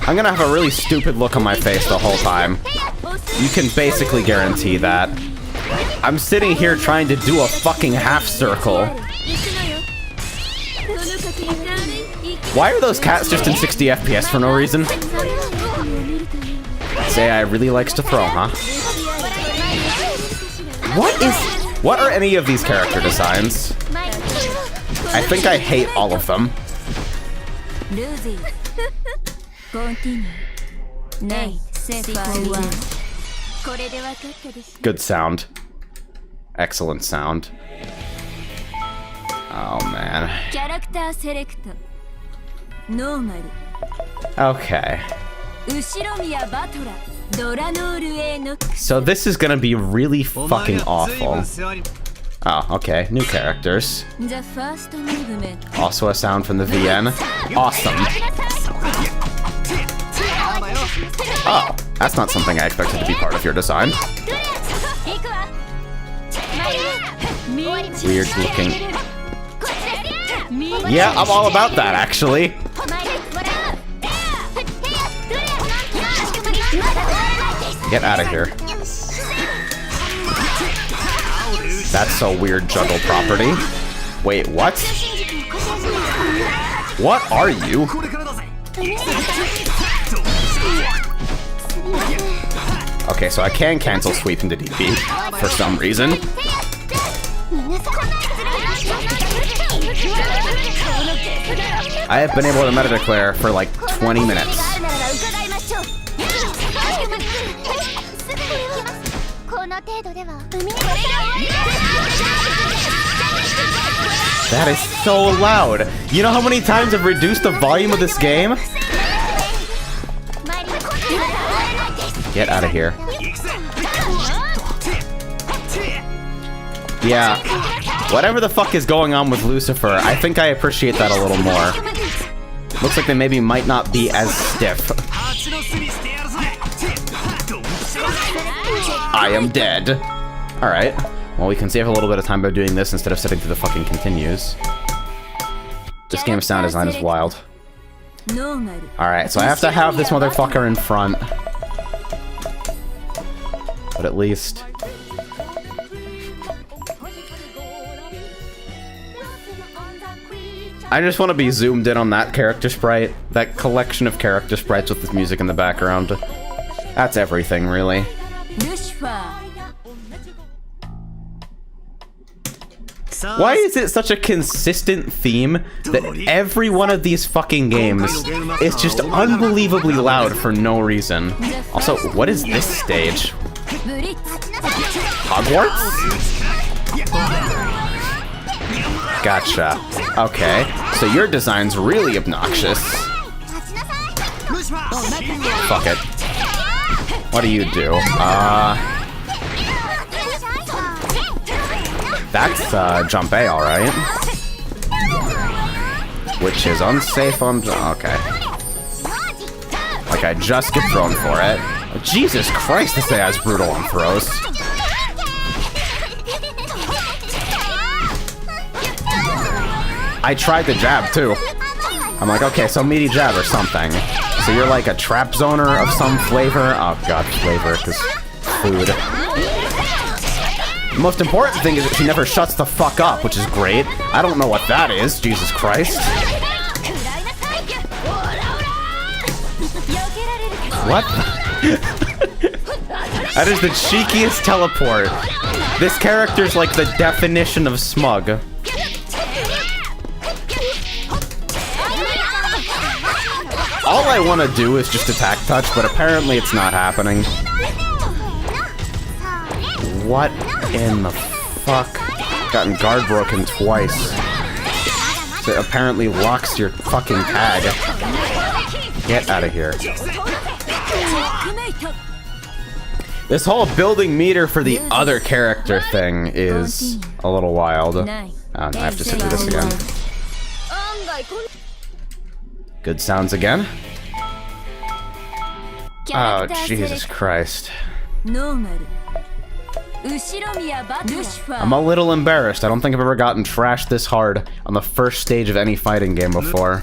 I'm gonna have a really stupid look on my face the whole time. You can basically guarantee that. I'm sitting here trying to do a fucking half circle. Why are those cats just in 60 FPS for no reason? This AI really likes to throw, huh? What are any of these character designs? I think I hate all of them. Good sound. Excellent sound. Oh, man. Okay. So this is gonna be really fucking awful. Oh, okay. New characters. Also a sound from the VN. Awesome. Oh, that's not something I expected to be part of your design. Weird looking. Yeah, I'm all about that, actually. Get out of here. That's a weird juggle property. Wait, what? What are you? Okay, so I can cancel sweep into DP for some reason. I have been able to meta declare for like 20 minutes. That is so loud. You know how many times I've reduced the volume of this game? Get out of here. Yeah. Whatever the fuck is going on with Lucifer, I think I appreciate that a little more. Looks like they maybe might not be as stiff. I am dead. Alright. Well, we can save a little bit of time by doing this instead of sitting through the fucking continues. This game's sound design is wild. Alright, so I have to have this motherfucker in front. But at least... I just want to be zoomed in on that character sprite. That collection of character sprites with this music in the background. That's everything, really. Why is it such a consistent theme that every one of these fucking games is just unbelievably loud for no reason? Also, what is this stage? Hogwarts? Gotcha. Okay, so your design's really obnoxious. Fuck it. What do you do? That's jump A, alright. Which is unsafe on... Okay. Like I just get thrown for it. Oh, Jesus Christ, this AI is brutal on throws. I tried the jab too. I'm like, okay, so meaty jab or something. So you're like a trap zoner of some flavor? Oh god, flavor, because food. The most important thing is that she never shuts the fuck up, which is great. I don't know what that is, Jesus Christ. What? That is the cheekiest teleport. This character's like the definition of smug. All I want to do is just attack touch, but apparently it's not happening. What in the fuck? Gotten guard broken twice. So it apparently locks your fucking tag. Get out of here. This whole building meter for the other character thing is a little wild. I have to sit through this again. Good sounds again. Oh, Jesus Christ. I'm a little embarrassed. I don't think I've ever gotten trashed this hard on the first stage of any fighting game before.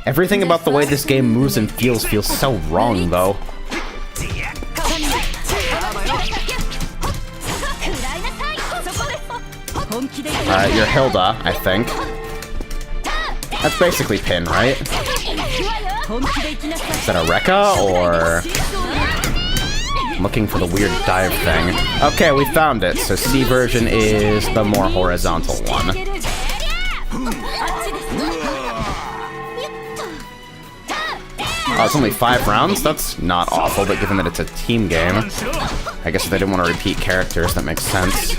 Everything about the way this game moves and feels so wrong, though. Alright, you're Hilda, I think. That's basically pin, right? Is that a Rekka, or... I'm looking for the weird dive thing. Okay, we found it. So C version is the more horizontal one. Oh, it's only 5 rounds? That's not awful, but given that it's a team game, I guess if they didn't want to repeat characters, that makes sense.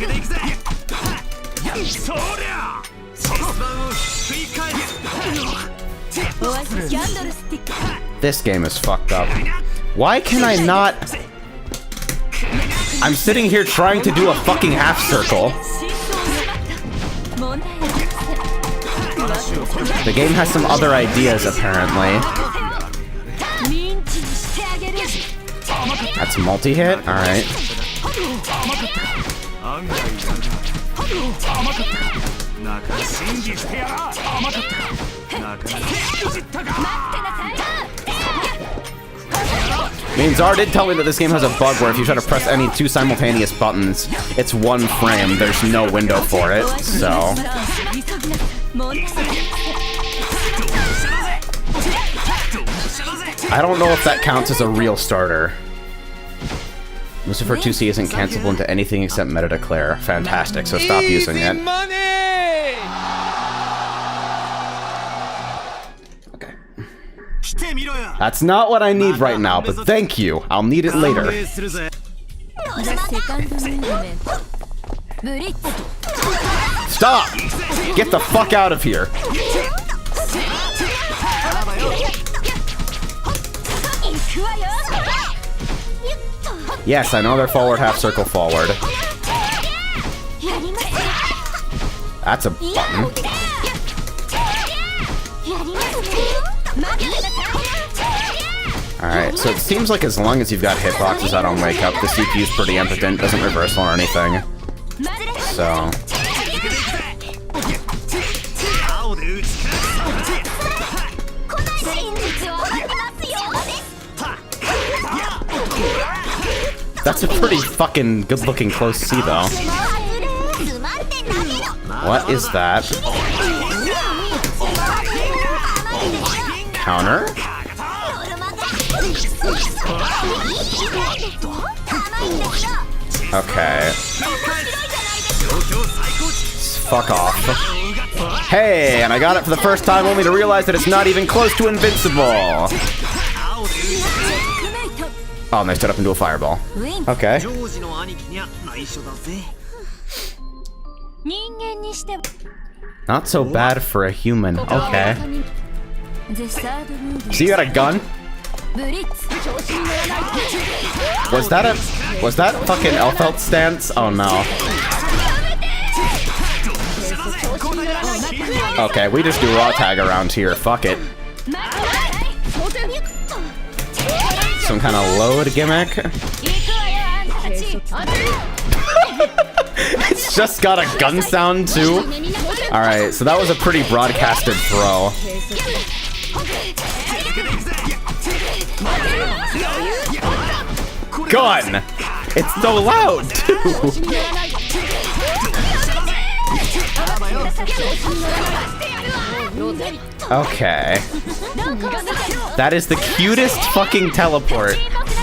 This game is fucked up. Why can I not... I'm sitting here trying to do a fucking half circle. The game has some other ideas, apparently. That's multi-hit? Alright. I mean, Zar did tell me that this game has a bug where if you try to press any 2 simultaneous buttons, it's 1 frame. There's no window for it, so... I don't know if that counts as a real starter. Lucifer 2C isn't cancelable into anything except meta declare. Fantastic, so stop using it. Money! Okay. That's not what I need right now, but thank you. I'll need it later. The second movement. Blitz. Stop! Get the fuck out of here. Yes, I know they're forward half circle forward. That's a button. Alright, so it seems like as long as you've got hitboxes that don't wake up, the CPU's pretty impotent, doesn't reversal or anything. So... That's a pretty fucking good-looking close C, though. What is that? Counter? Okay. Fuck off. Hey, and I got it for the first time only to realize that it's not even close to invincible. Oh, and they stood up into a fireball. Okay. Not so bad for a human. Okay. So you got a gun? Was that fucking Elfelt stance? Oh no. Okay, we just do raw tag around here. Fuck it. Some kind of load gimmick. It's just got a gun sound too. Alright, so that was a pretty broadcasted throw. Gun! It's so loud too! Okay. That is the cutest fucking teleport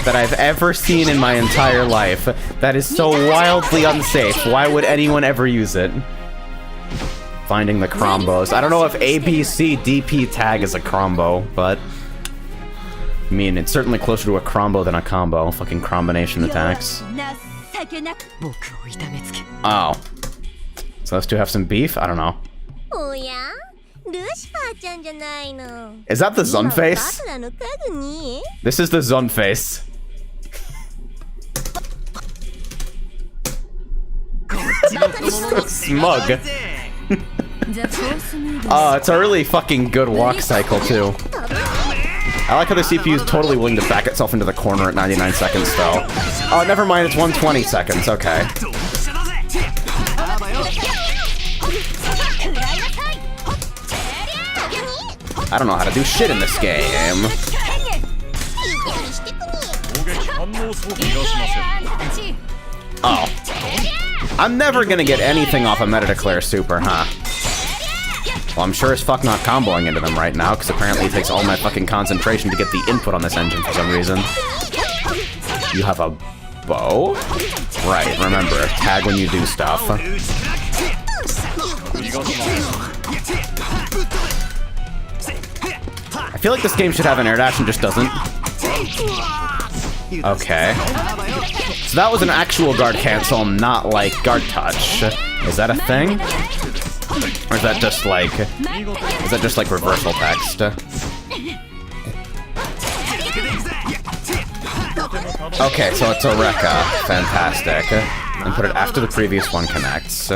that I've ever seen in my entire life. That is so wildly unsafe. Why would anyone ever use it? Finding the combos. I don't know if ABC DP tag is a combo, but I mean, it's certainly closer to a combo than a combo. Fucking combination attacks. Oh. So those two have some beef? I don't know. Is that the Zun face? This is the Zun face. Smug. Oh, it's a really fucking good walk cycle too. I like how the CPU is totally willing to back itself into the corner at 99 seconds though. Oh, never mind, it's 120 seconds, okay. I don't know how to do shit in this game. Oh. I'm never gonna get anything off a meta declare super, huh? Well, I'm sure as fuck not comboing into them right now, because apparently it takes all my fucking concentration to get the input on this engine for some reason. You have a bow? Right, remember, tag when you do stuff. I feel like this game should have an air dash and just doesn't. Okay. So that was an actual guard cancel, not like guard touch. Is that a thing? Or is that just like reversal text? Okay, so it's a Rekka. Fantastic. And put it after the previous one connects.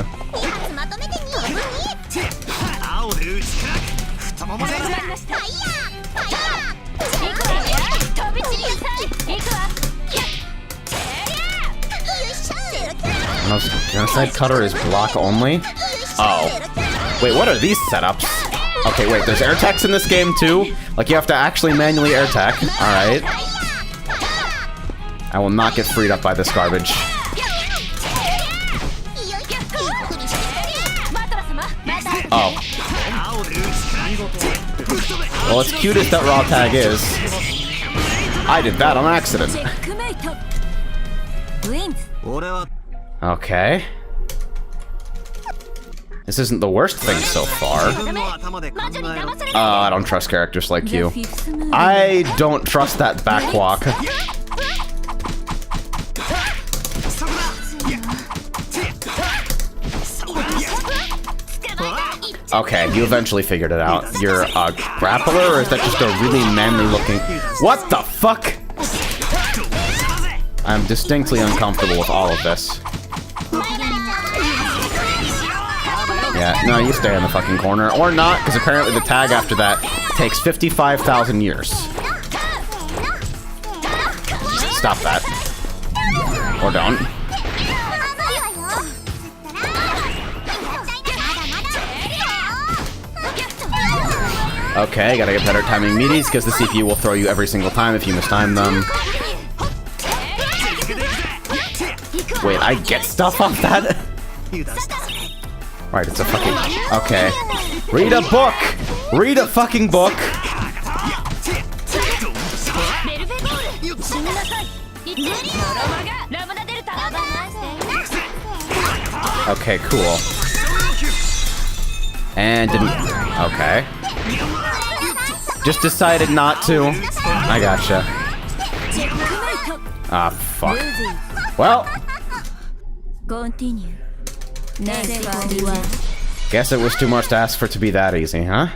Genocide Cutter is block only? Oh. Wait, what are these setups? Okay, wait, there's air techs in this game too? Like you have to actually manually air tech. Alright. I will not get freed up by this garbage. Oh. Well, as cute as that raw tag is, I did that on accident. チェックメイト Wins Okay. This isn't the worst thing so far. I don't trust characters like you. I don't trust that backwalk. Okay, you eventually figured it out. You're a grappler, or is that just a really manly looking... What the fuck? I'm distinctly uncomfortable with all of this. Yeah, no, you stay in the fucking corner. Or not, because apparently the tag after that takes 55,000 years. Stop that. Or don't. Okay, gotta get better timing meaties, because the CPU will throw you every single time if you mistime them. Wait, I get stuff off that? Right, it's a fucking... Okay. Read a book! Read a fucking book! Okay, cool. And didn't... Okay. Just decided not to. I gotcha. Ah, fuck. Well... Continue Guess it was too much to ask for it to be that easy, huh?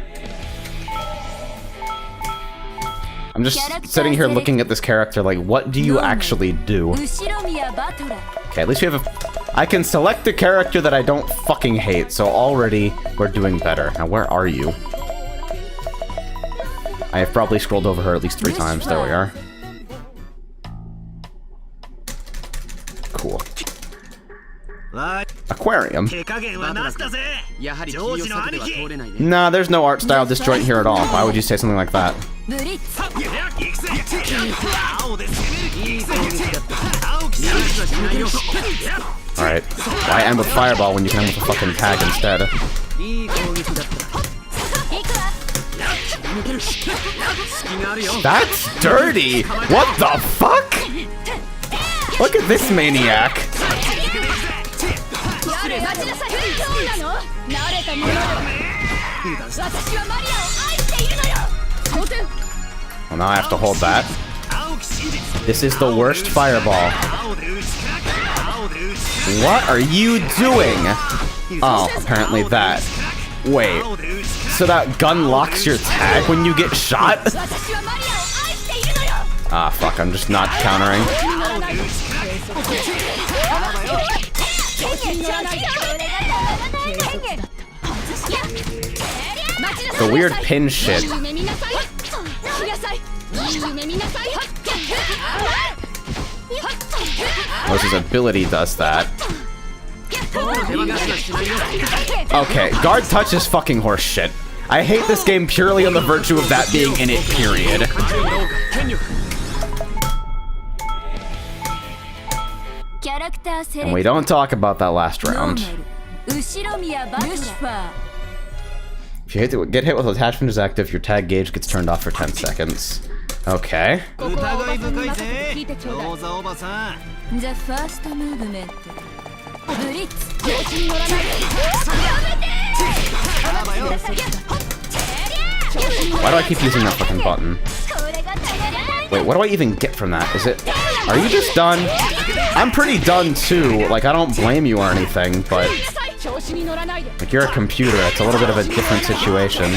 I'm just sitting here looking at this character like, what do you actually do? Okay, at least we have a... I can select the character that I don't fucking hate, so already we're doing better. Now, where are you? I have probably scrolled over her at least 3 times. There we are. Cool. Aquarium. Nah, there's no art style disjoint here at all. Why would you say something like that? Alright. Why end with Fireball when you can end with a fucking tag instead? That's dirty! What the fuck? Look at this maniac! Well, now I have to hold that. This is the worst fireball. What are you doing? Oh, apparently that. Wait. So that gun locks your tag when you get shot? Ah, fuck, I'm just not countering. The weird pin shit. His ability does that. Okay, guard touch is fucking horse shit. I hate this game purely on the virtue of that being in it, period. And we don't talk about that last round. If you get hit with attachment is active, your tag gauge gets turned off for 10 seconds. Okay. The first movement. Why do I keep using that fucking button? Wait, what do I even get from that? Is it... Are you just done? I'm pretty done too. Like, I don't blame you or anything, but... Like, you're a computer. It's a little bit of a different situation.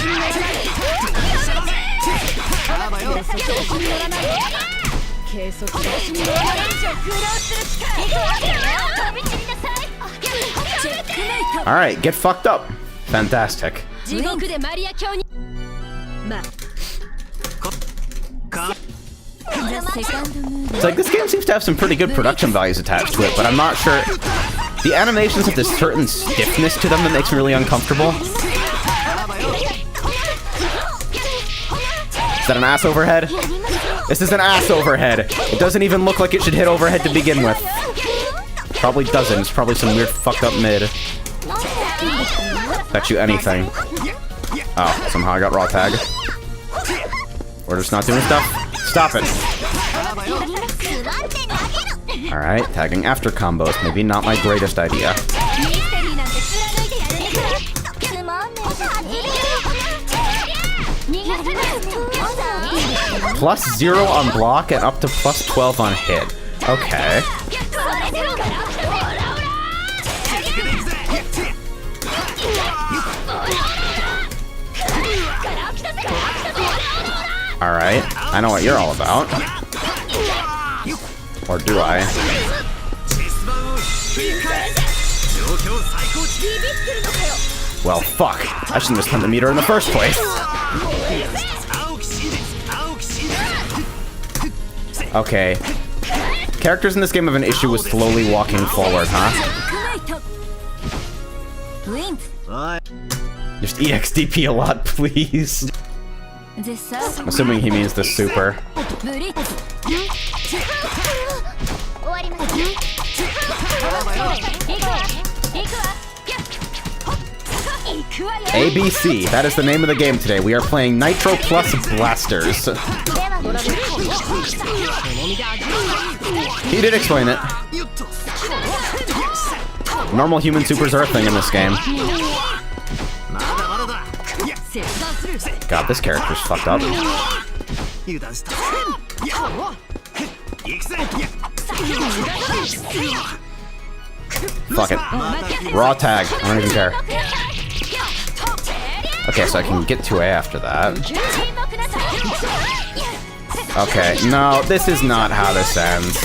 Alright, get fucked up. Fantastic. It's like, this game seems to have some pretty good production values attached to it, but I'm not sure. The animations have this certain stiffness to them that makes me really uncomfortable. Is that an ass overhead? This is an ass overhead. It doesn't even look like it should hit overhead to begin with. Probably doesn't. It's probably some weird fucked up mid. Bet you anything. Oh, somehow I got raw tag. We're just not doing stuff. Stop it. Alright, tagging after combos. Maybe not my greatest idea. +0 on block and up to +12 on hit. Okay. Alright, I know what you're all about. Or do I? Well, fuck. I shouldn't have spent the meter in the first place. Okay. Characters in this game have an issue with slowly walking forward, huh? Just EXDP a lot, please. I'm assuming he means the super. ABC, that is the name of the game today. We are playing Nitro plus Blasters. He did explain it. Normal human supers are a thing in this game. God, this character's fucked up. Fuck it. Raw tag. I don't even care. Okay, so I can get 2A after that. Okay, no, this is not how this ends.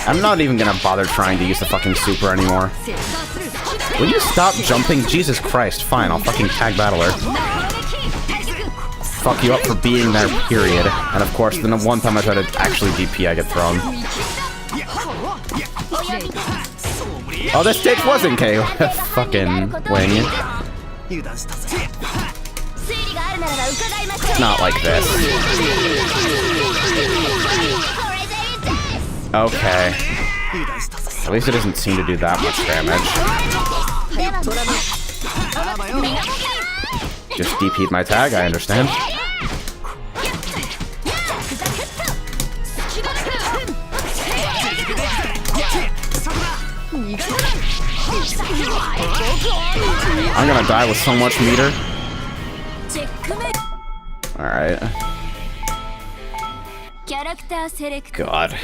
I'm not even gonna bother trying to use the fucking super anymore. Will you stop jumping? Jesus Christ, fine, I'll fucking tag battler. Fuck you up for being there, period. And of course, the one time I try to actually DP, I get thrown. Oh, this stage wasn't K. Fucking wing. Not like this. Okay. At least it doesn't seem to do that much damage. Just DP'd my tag, I understand. I'm gonna die with so much meter. Alright. God.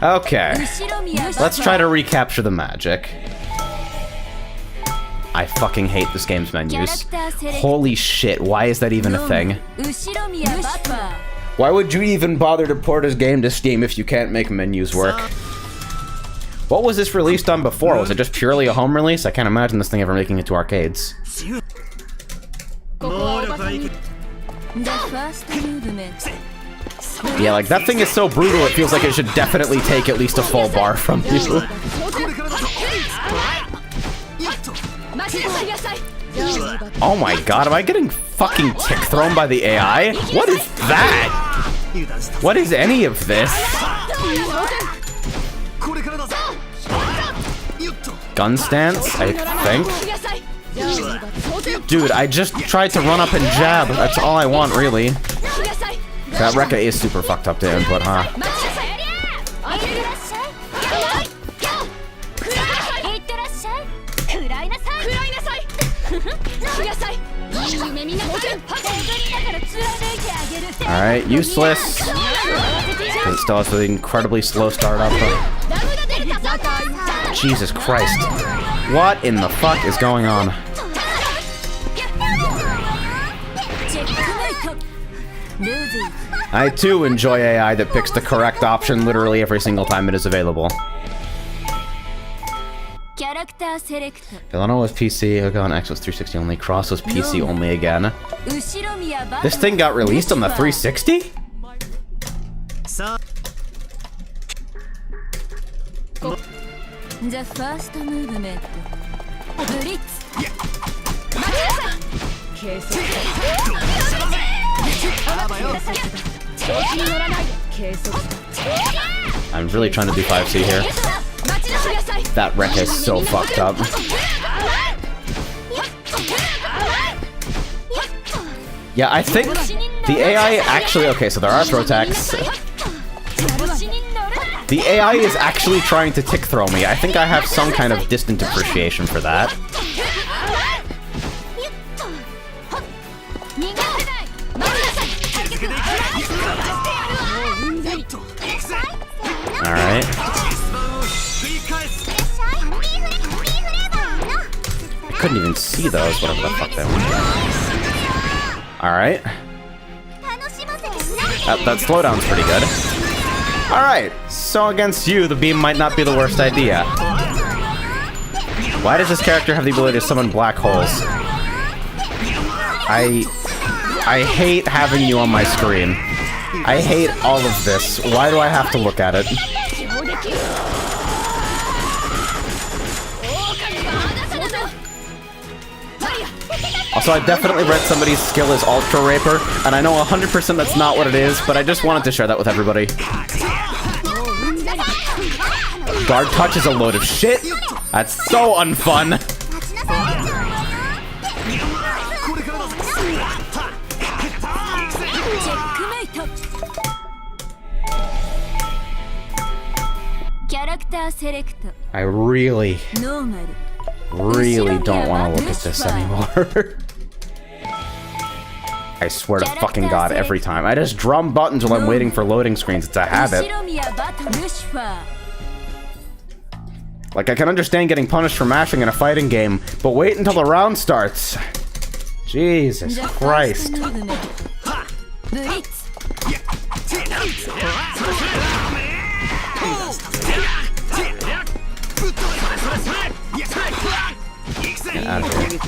Okay. Let's try to recapture the magic. I fucking hate this game's menus. Holy shit, why is that even a thing? Why would you even bother to port this game to Steam if you can't make menus work? What was this released on before? Was it just purely a home release? I can't imagine this thing ever making it to arcades. Yeah, like, that thing is so brutal, it feels like it should definitely take at least a full bar from you. Oh my god, am I getting fucking tick thrown by the AI? What is that? What is any of this? Gun stance, I think. Dude, I just tried to run up and jab. That's all I want, really. That Rekka is super fucked up to input, huh? Alright, useless. It still has an incredibly slow start up. Jesus Christ. What in the fuck is going on? I too enjoy AI that picks the correct option literally every single time it is available. Delano was PC, Oga on X was 360 only, Cross was PC only again. This thing got released on the 360? The first movement. Blitz. I'm really trying to do 5C here. That wreck is so fucked up. Yeah, I think the AI actually... Okay, so there are throw attacks. The AI is actually trying to tick throw me. I think I have some kind of distant appreciation for that. Alright. I couldn't even see those, whatever the fuck they were. Alright. That slowdown's pretty good. Alright, so against you, the beam might not be the worst idea. Why does this character have the ability to summon black holes? I hate having you on my screen. I hate all of this. Why do I have to look at it? Also, I definitely read somebody's skill is Ultra Raper, and I know 100% that's not what it is, but I just wanted to share that with everybody. Guard touch is a load of shit. That's so unfun. I really don't want to look at this anymore. I swear to fucking God, every time. I just drum buttons while I'm waiting for loading screens. It's a habit. Like, I can understand getting punished for mashing in a fighting game, but wait until the round starts. Jesus Christ. Get out of here.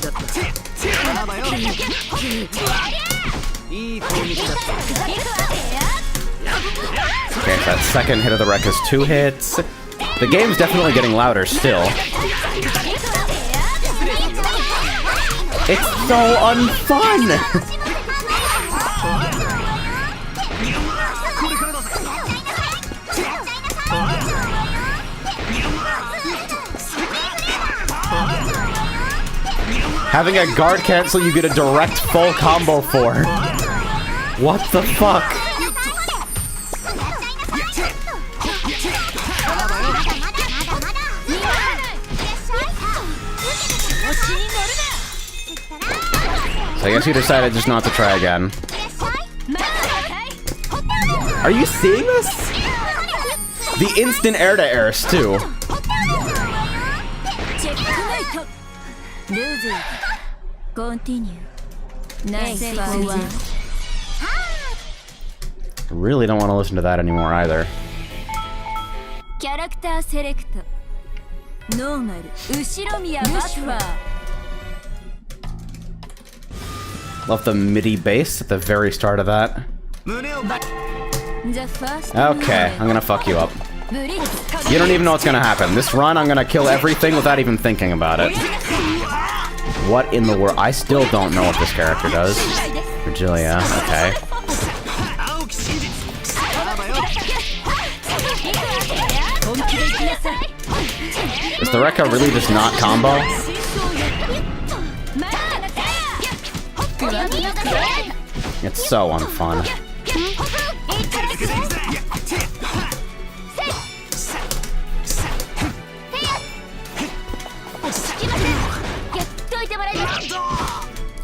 Okay, so that second hit of the wreck is 2 hits. The game's definitely getting louder still. It's so unfun! Having a guard cancel you get a direct full combo for. What the fuck? So I guess you decided just not to try again. Are you seeing this? The instant air-to-airs, too. I really don't want to listen to that anymore either. Love the MIDI bass at the very start of that. Okay, I'm gonna fuck you up. You don't even know what's gonna happen. This run, I'm gonna kill everything without even thinking about it. What in the world? I still don't know what this character does. Virgilia, okay. Is the Rekka really just not combo? It's so unfun.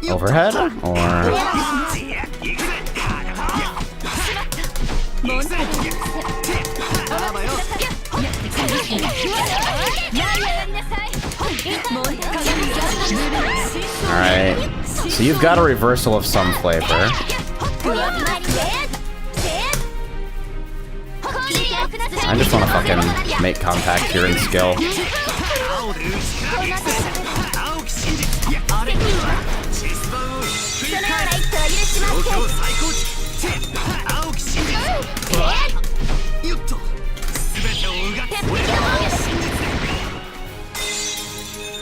Overhead? Or... Alright. So you've got a reversal of some flavor. I just want to fucking make contact here in skill.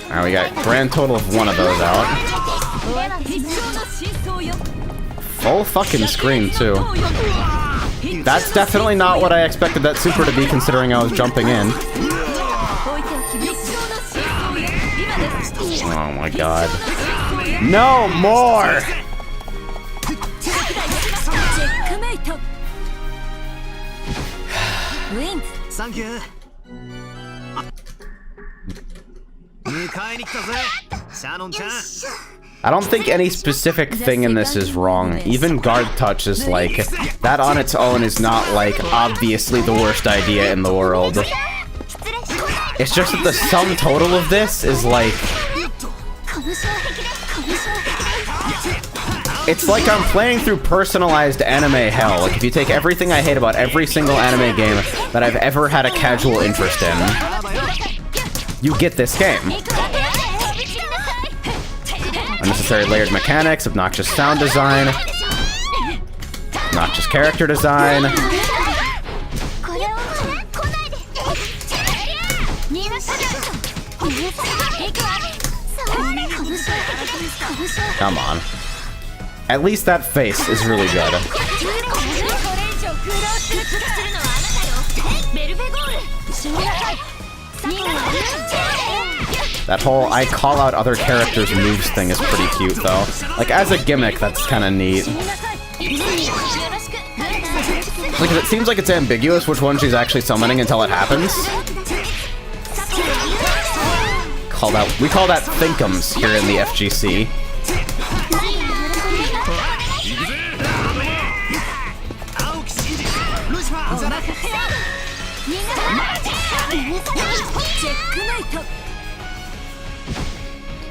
Alright, we got grand total of 1 of those out. Full fucking screen, too. That's definitely not what I expected that super to be, considering I was jumping in. Oh my god. No more! ウィンズサンキュー。迎えに来たぜ、シャノンちゃん。 I don't think any specific thing in this is wrong. Even guard touch is like, that on its own is not like obviously the worst idea in the world. It's just that the sum total of this is like, it's like I'm playing through personalized anime hell. Like if you take everything I hate about every single anime game that I've ever had a casual interest in, you get this game. Unnecessary layered mechanics, obnoxious sound design, obnoxious character design. Come on. At least that face is really good. That whole I call out other characters' moves thing is pretty cute, though. Like, as a gimmick, that's kind of neat. Like, it seems like it's ambiguous which one she's actually summoning until it happens. We call that Thinkums here in the FGC.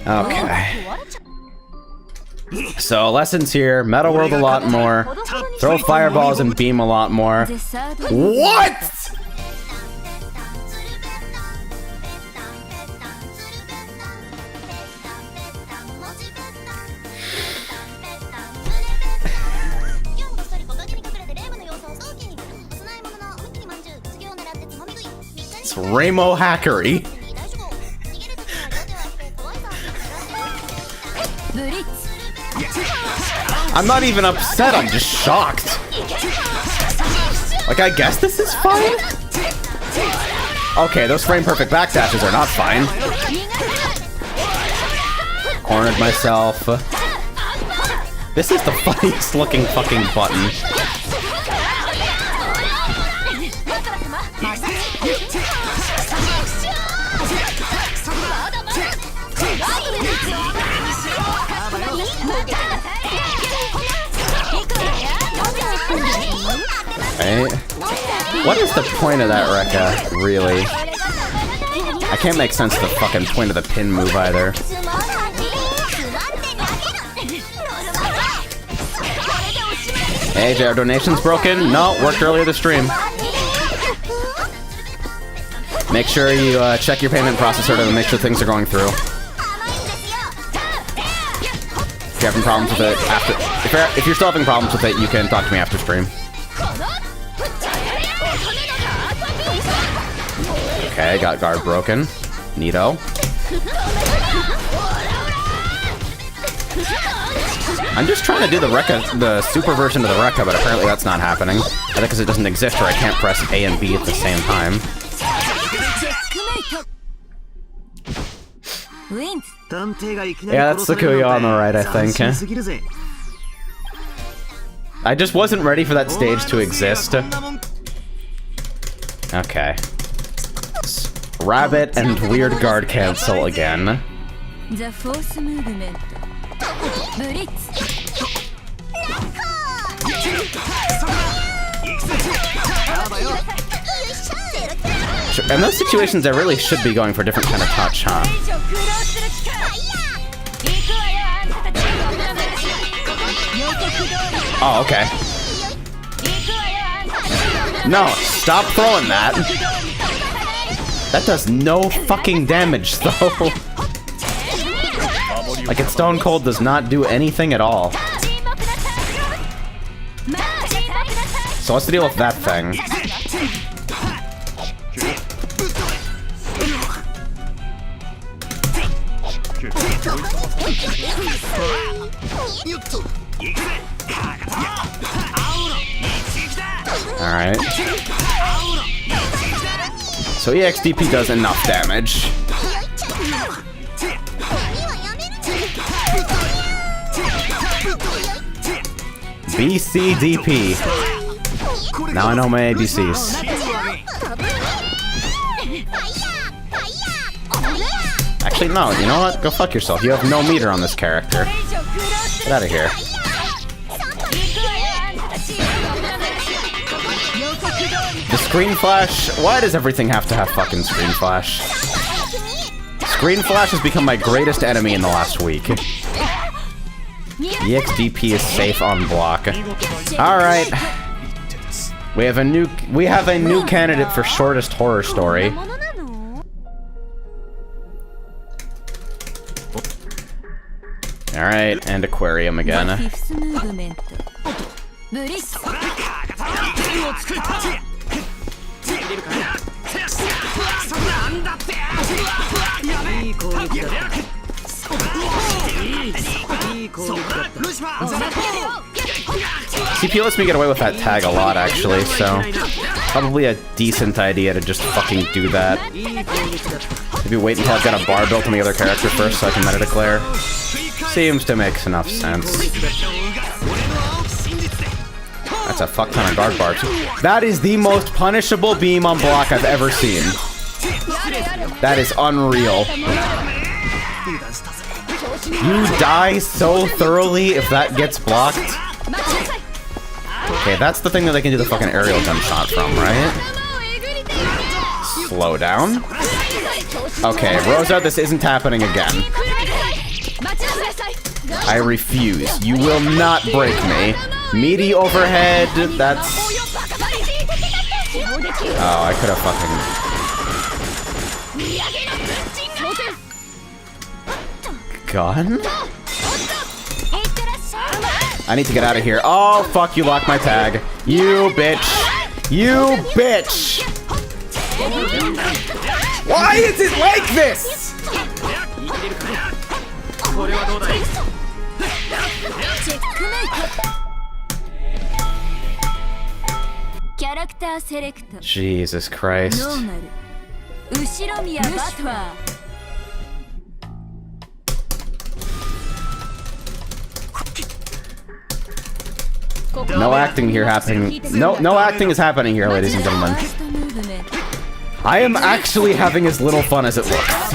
Okay. So, lessons here. Metal World a lot more. Throw fireballs and beam a lot more. What?! It's Ramo hackery. I'm not even upset, I'm just shocked. Like, I guess this is fine? Okay, those frame perfect backdashes are not fine. Cornered myself. This is the funniest looking fucking button. Right? What is the point of that Rekka, really? I can't make sense of the fucking point of the pin move either. Hey, JR donations broken? No, worked earlier this stream. Make sure you check your payment processor to make sure things are going through. If you're having problems with it after, if you're still having problems with it, you can talk to me after stream. Okay, got guard broken. Neato. I'm just trying to do the Rekka, the super version of the Rekka, but apparently that's not happening. Either because it doesn't exist or I can't press A and B at the same time. Yeah, that's the Kuya on the right, I think. I just wasn't ready for that stage to exist. Okay. Rabbit and weird guard cancel again. The force movement. Blitz. In those situations, I really should be going for a different kind of touch, huh? Oh, okay. No, stop throwing that. That does no fucking damage, though. Like, it Stone Cold does not do anything at all. So what's the deal with that thing? Alright. So EXDP does enough damage. BCDP. Now I know my ABCs. Actually, no. You know what? Go fuck yourself. You have no meter on this character. Get out of here. The screen flash. Why does everything have to have fucking screen flash? Screen flash has become my greatest enemy in the last week. EXDP is safe on block. All right. We have a new candidate for shortest horror story. All right, and aquarium again. CP lets me get away with that tag a lot, actually, so probably a decent idea to just fucking do that. Maybe wait until I've got a bar built on the other character first so I can meta declare. Seems to make enough sense. That's a fuck ton of guard bars. That is the most punishable beam on block I've ever seen. That is unreal. You die so thoroughly if that gets blocked. Okay, that's the thing that they can do the fucking aerial gun shot from, right? Slow down. Okay, Rosa, this isn't happening again. I refuse. You will not break me. Meaty overhead, that's... Oh, I could have fucking... Gone? I need to get out of here. Oh, fuck, you locked my tag. You bitch. You bitch! Why is it like this? Jesus Christ. No acting here happening. No acting is happening here, ladies and gentlemen. I am actually having as little fun as it looks.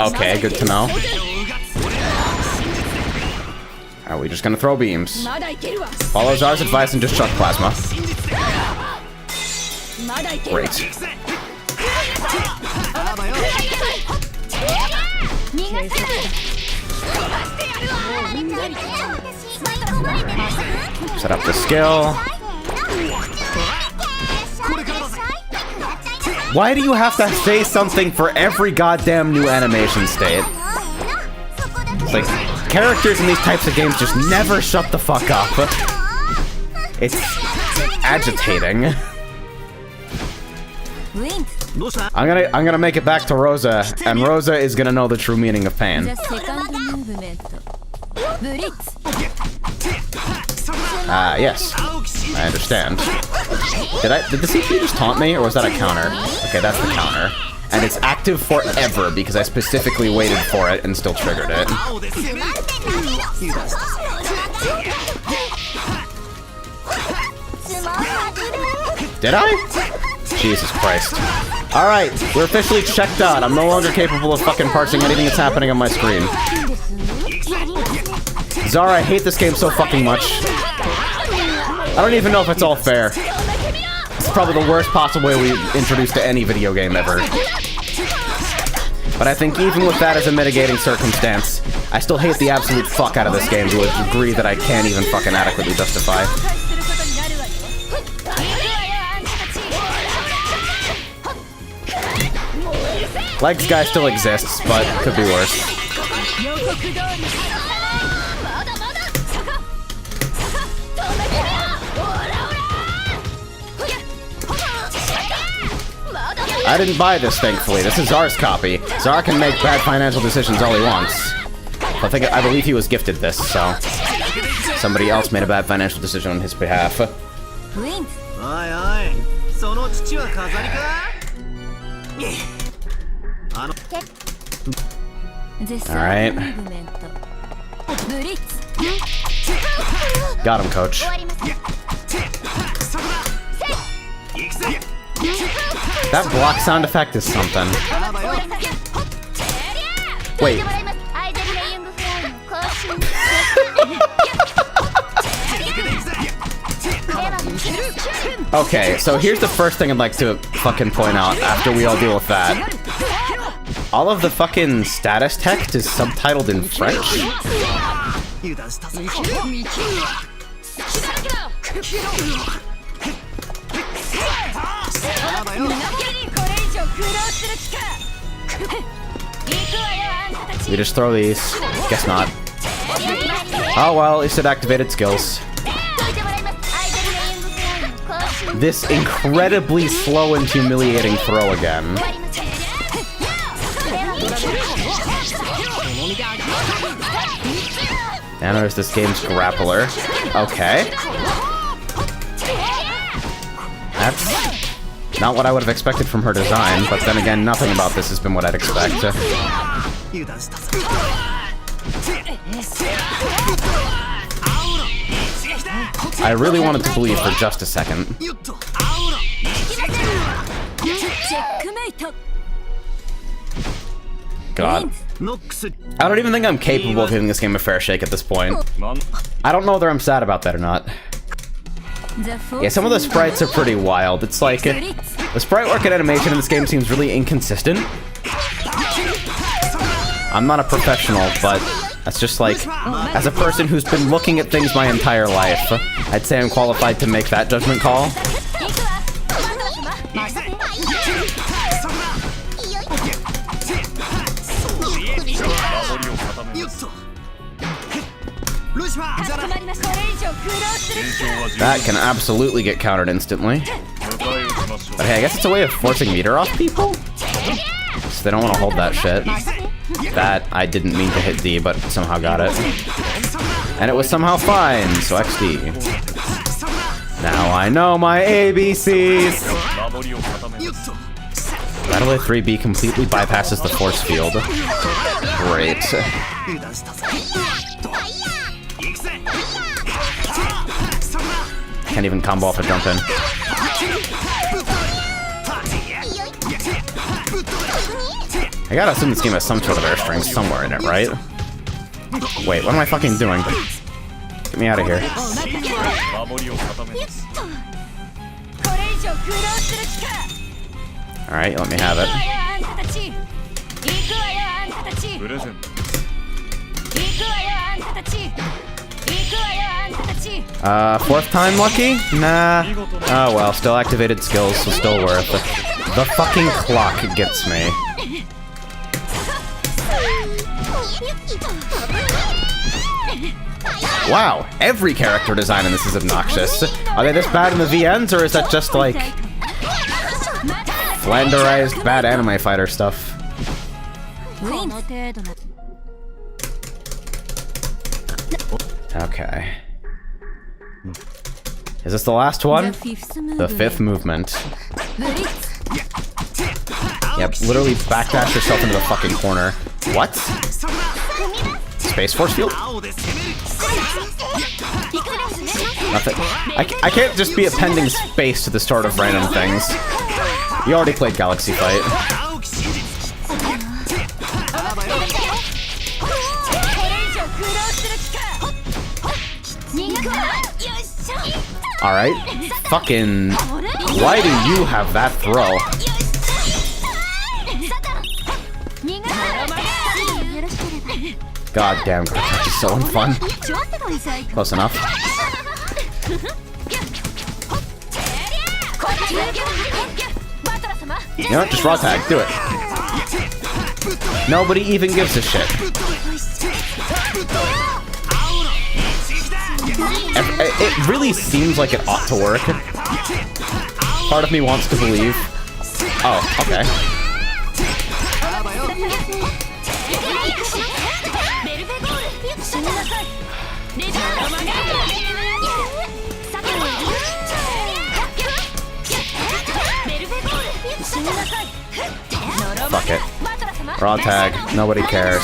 Okay, good to know. Are we just gonna throw beams? Follow Zar's advice and just chuck plasma. Great. Set up the skill. Why do you have to say something for every goddamn new animation state? It's like, characters in these types of games just never shut the fuck up. It's agitating. I'm gonna make it back to Rosa, and Rosa is gonna know the true meaning of pain. Yes. I understand. Did the CPU just taunt me, or was that a counter? Okay, that's the counter. And it's active forever, because I specifically waited for it and still triggered it. Did I? Jesus Christ. Alright, we're officially checked out. I'm no longer capable of fucking parsing anything that's happening on my screen. Zara, I hate this game so fucking much. I don't even know if it's all fair. It's probably the worst possible way we introduced to any video game ever. But I think even with that as a mitigating circumstance, I still hate the absolute fuck out of this game to a degree that I can't even fucking adequately justify. Legs guy still exists, but could be worse. I didn't buy this, thankfully. This is Zar's copy. Zar can make bad financial decisions all he wants. I believe he was gifted this, so somebody else made a bad financial decision on his behalf. Alright. Got him, coach. That block sound effect is something. Wait. Okay, so here's the first thing I'd like to fucking point out after we all deal with that. All of the fucking status text is subtitled in French. We just throw these. Guess not. Oh well, at least it activated skills. This incredibly slow and humiliating throw again. And there's this game's grappler. Okay. That's not what I would have expected from her design, but then again, nothing about this has been what I'd expect. I really wanted to believe for just a second. God. I don't even think I'm capable of giving this game a fair shake at this point. I don't know whether I'm sad about that or not. Yeah, some of the sprites are pretty wild. It's like, the sprite work and animation in this game seems really inconsistent. I'm not a professional, but that's just like, as a person who's been looking at things my entire life, I'd say I'm qualified to make that judgment call. That can absolutely get countered instantly. But hey, I guess it's a way of forcing meter off people? So they don't want to hold that shit. That, I didn't mean to hit D, but somehow got it. And it was somehow fine, so XD. Now I know my ABCs! Battle 3B completely bypasses the force field. Great. Can't even combo off a jump in. I gotta assume this game has some sort of air strength somewhere in it, right? Wait, what am I fucking doing? Get me out of here. Alright, let me have it. Fourth time lucky? Nah. Oh well, still activated skills, so still worth it. The fucking clock gets me. Wow, every character design in this is obnoxious. Are they this bad in the VNs, or is that just like flanderized bad anime fighter stuff? Okay. Is this the last one? The fifth movement. Yep, literally backdash yourself into the fucking corner. What? Space Force Field? Nothing. I can't just be appending space to the start of random things. You already played Galaxy Fight. Alright. Fucking... Why do you have that throw? God damn, this is so unfun. Close enough. You know what? Just raw tag. Do it. Nobody even gives a shit. It really seems like it ought to work. Part of me wants to believe. Oh, okay. Fuck it. Raw tag. Nobody cares.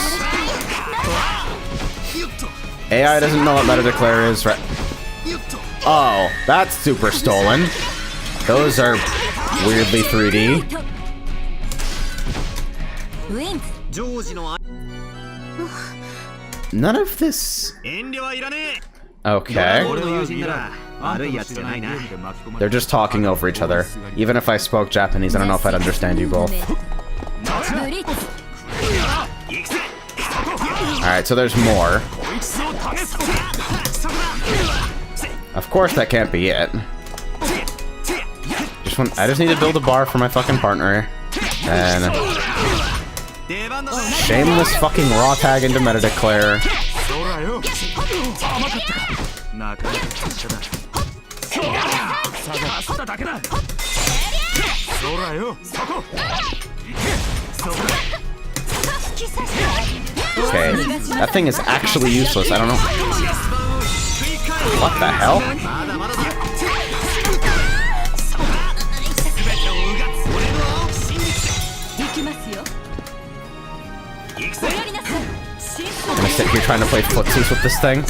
AI doesn't know what Meta Declare is, right? Oh, that's super stolen. Those are weirdly 3D. ウィンズ ジョージの None of this. 遠慮はいらねえ Okay. 俺の友人なら悪いやつじゃないな They're just talking over each other. Even if I spoke Japanese, I don't know if I'd understand you both. ブリッツ Alright, so there's more. Of course that can't be it. I just need to build a bar for my fucking partner. And... shameless fucking raw tag into Meta Declare. Okay, that thing is actually useless. I don't know. What the hell? I'm gonna sit here trying to play footsies with this thing.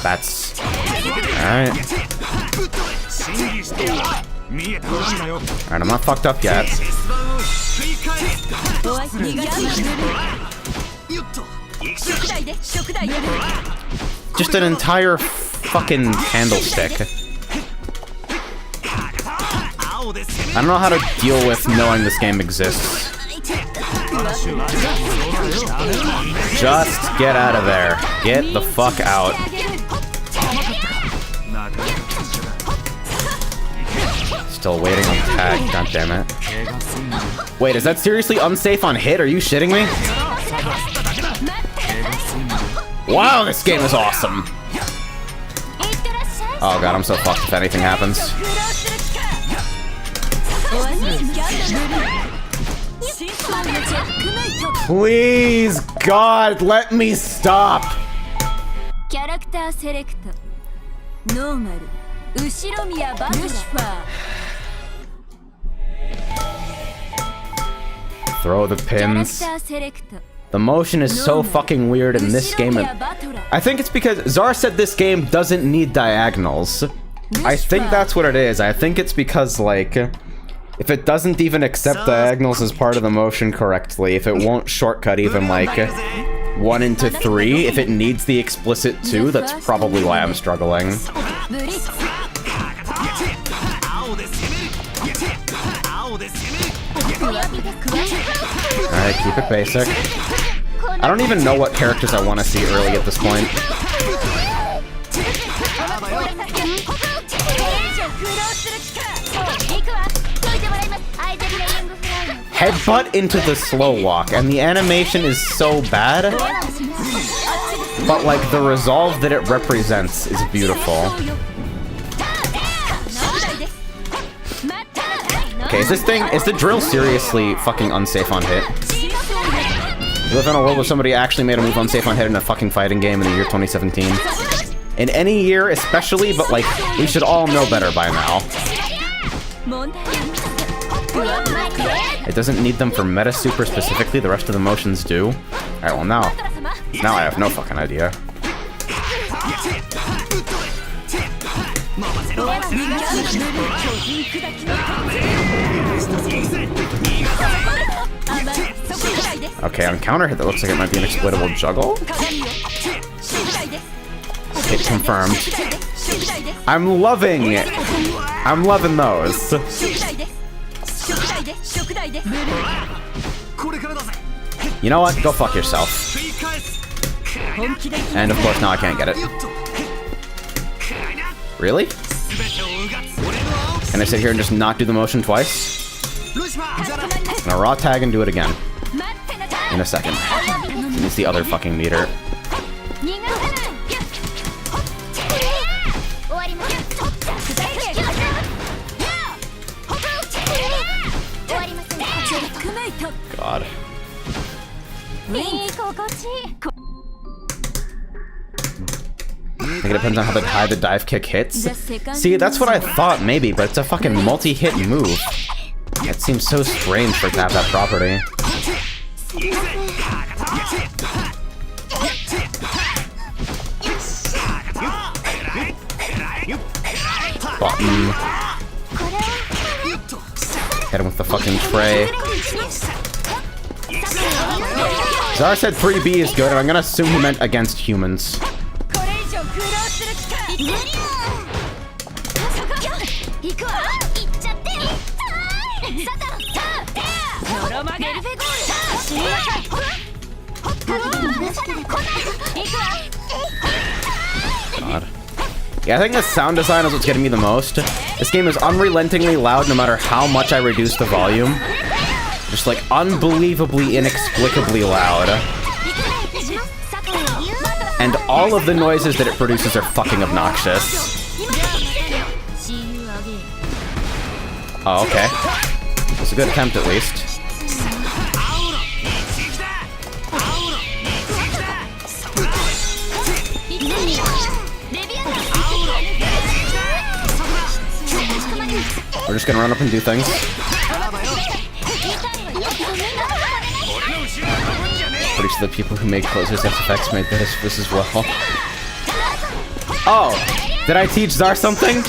That's... alright. Alright, I'm not fucked up yet. Just an entire fucking candlestick. I don't know how to deal with knowing this game exists. Just get out of there. Get the fuck out. Still waiting on tag, god damn it. Wait, is that seriously unsafe on hit? Are you shitting me? Wow, this game is awesome! Oh god, I'm so fucked if anything happens. Please, God, let me stop! キャラクターセレクトノーマル後ろ宮バトラー Throw the キャラク pins. ターセレクト The motion is so fucking weird in this game. I think it's because Zara said this game doesn't need diagonals. I think that's what it is. I think it's because, like, if it doesn't even accept diagonals as part of the motion correctly, if it won't shortcut even, like, 1 into 3, if it needs the explicit 2, that's probably why I'm struggling. ブリッツ Alright, keep it basic. I don't even know what characters I want to see early at this point. Headbutt into the slow walk, and the animation is so bad, but like the resolve that it represents is beautiful. Okay, is the drill seriously fucking unsafe on hit? We live in a world where somebody actually made a move unsafe on hit in a fucking fighting game in the year 2017. In any year especially, but like, we should all know better by now. It doesn't need them for meta super specifically, the rest of the motions do. Alright, well now I have no fucking idea. Okay, on counter hit that looks like it might be an exploitable juggle. Hit confirmed. I'm loving it. I'm loving those. You know what? Go fuck yourself. And of course now I can't get it. Really? Can I sit here and just not do the motion twice? I'm gonna raw tag and do it again. In a second. It's the other fucking meter. God. think it depends on how high the dive kick hits. See, that's what I thought maybe, but it's a fucking multi-hit move. It seems so strange for it to have that property. Button. Hit him with the fucking tray. Zara said 3B is good, and I'm gonna assume he meant against humans. God. Yeah, I think the sound design is what's getting me the most. This game is unrelentingly loud no matter how much I reduce the volume. Just like unbelievably, inexplicably loud. And all of the noises that it produces are fucking obnoxious. Oh, okay. It's a good attempt at least. We're just gonna run up and do things. Pretty sure the people who made Closers FFX made this as well. Oh! Did I teach Zar something?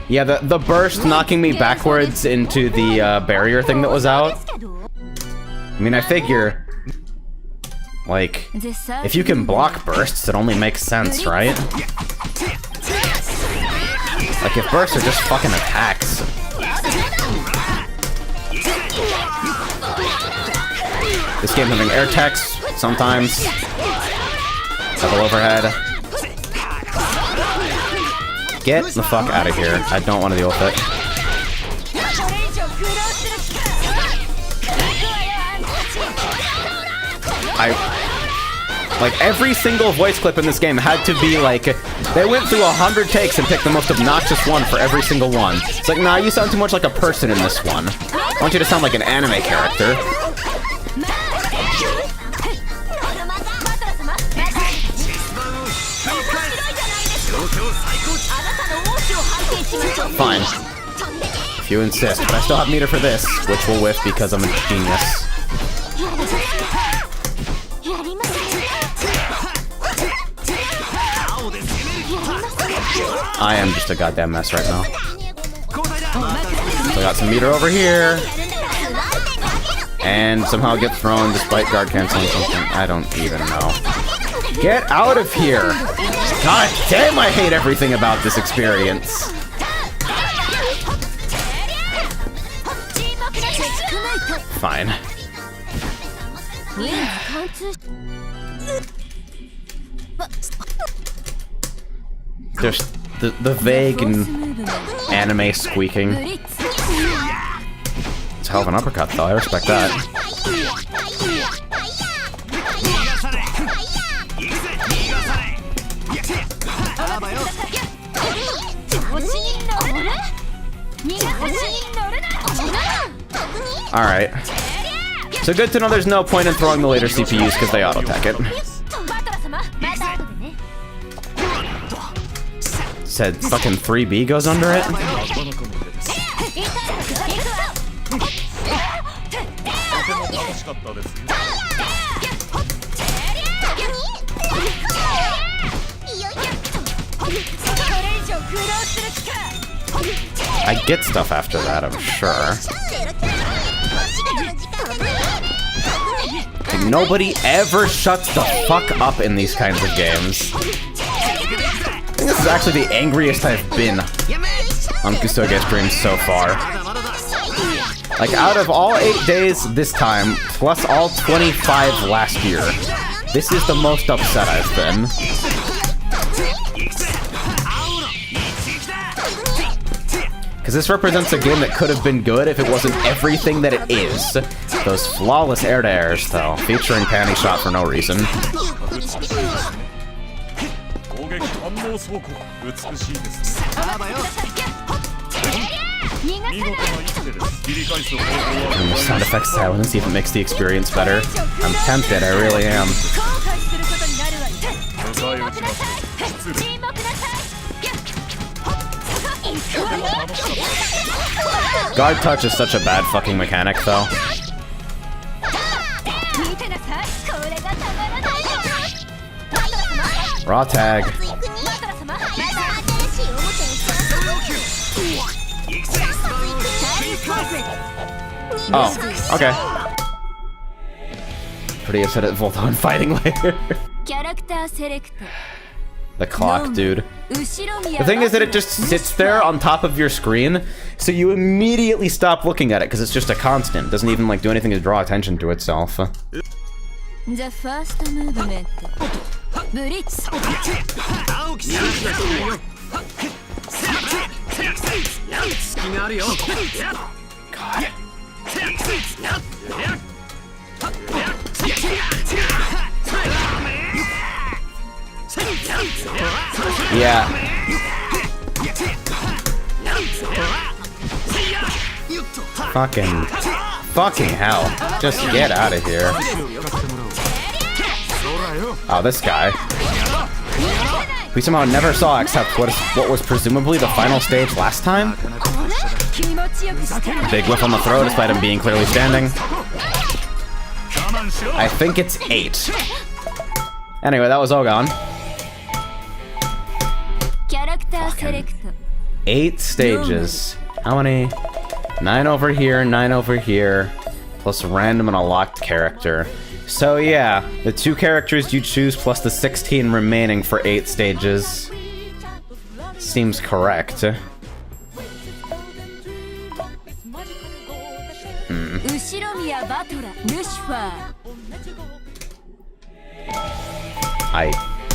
Yeah, the burst knocking me backwards into the barrier thing that was out. I mean, I figure, like, if you can block bursts, it only makes sense, right? Like, if bursts are just fucking attacks. This game having air techs, sometimes. Double overhead. Get the fuck out of here. I don't want to deal with it. Like, every single voice clip in this game had to be like, they went through 100 takes and picked the most obnoxious one for every single one. It's like, nah, you sound too much like a person in this one. I want you to sound like an anime character. Fine. If you insist, but I still have meter for this, which will whiff because I'm a genius. I am just a goddamn mess right now. So I got some meter over here. And somehow get thrown despite guard canceling something. I don't even know. Get out of here! God damn, I hate everything about this experience. Fine. There's the vague and anime squeaking. It's a hell of an uppercut, though. I respect that. Alright. So good to know there's no point in throwing the later CPUs because they auto-attack it. Said fucking 3B goes under it? I get stuff after that, I'm sure. Like, nobody ever shuts the fuck up in these kinds of games. I think this is actually the angriest I've been on KUSOGE streams so far. Like, out of all 8 days this time, plus all 25 last year, this is the most upset I've been. Because this represents a game that could have been good if it wasn't everything that it is. Those flawless air-to-airs, though, featuring panty shot for no reason. And the sound effects silent and see if it makes the experience better. I'm tempted, I really am. Guard touch is such a bad fucking mechanic, though. Raw tag. Oh, okay. Pretty upset at Volta and fighting later. The clock, dude. The thing is that it just sits there on top of your screen, so you immediately stop looking at it because it's just a constant. It doesn't even like do anything to draw attention to itself. The first movement. Blitz. God. Yeah. Fucking hell. Just get out of here. Oh, this guy. We somehow never saw except what was presumably the final stage last time. Big whiff on the throw despite him being clearly standing. I think it's 8. Anyway, that was Ogon. 8 stages. How many? 9 over here, 9 over here, plus a random and a locked character. So yeah, the 2 characters you choose plus the 16 remaining for 8 stages. Seems correct.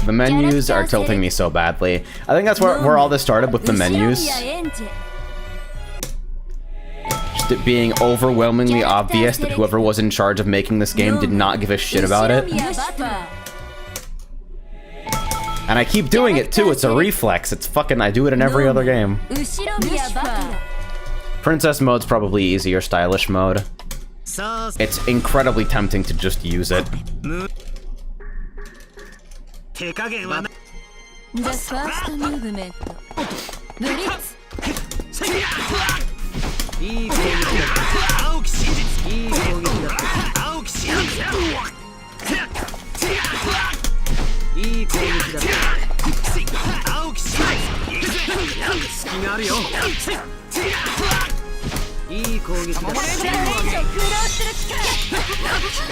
The menus are tilting me so badly. I think that's where all this started, with the menus. Just it being overwhelmingly obvious that whoever was in charge of making this game did not give a shit about it. And I keep doing it too, it's a reflex. It's fucking, I do it in every other game. Princess mode's probably easier stylish mode. It's incredibly tempting to just use it. The first movement. Blitz.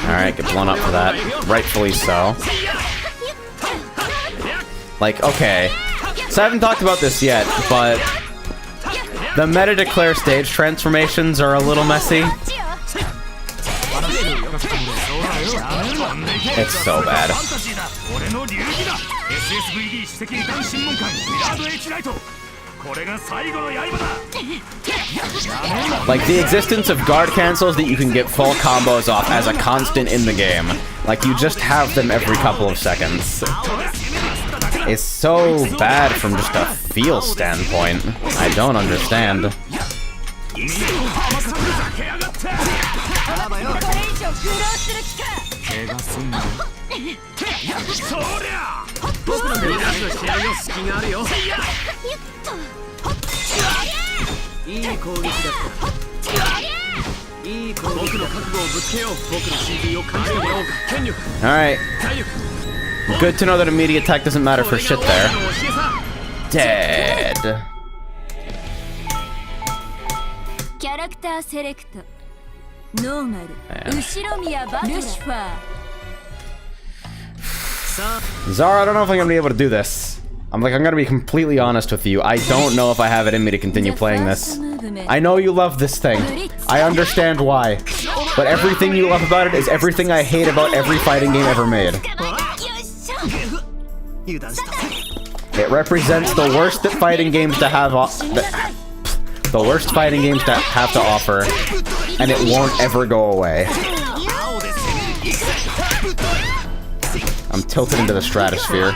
Alright, get blown up for that. Rightfully so. Like, okay. So I haven't talked about this yet, but the meta declare stage transformations are a little messy. It's so bad. Like, the existence of guard cancels that you can get full combos off as a constant in the game. Like, you just have them every couple of seconds. It's so bad from just a feel standpoint. I don't understand. Alright. Good to know that immediate attack doesn't matter for shit there. Dead. Character select. Normal. Zara, I don't know if I'm gonna be able to do this. I'm gonna be completely honest with you. I don't know if I have it in me to continue playing this. I know you love this thing. I understand why. But everything you love about it is everything I hate about every fighting game ever made. It represents the worst that fighting games to have the worst fighting games to have to offer, and it won't ever go away. I'm tilted into the stratosphere.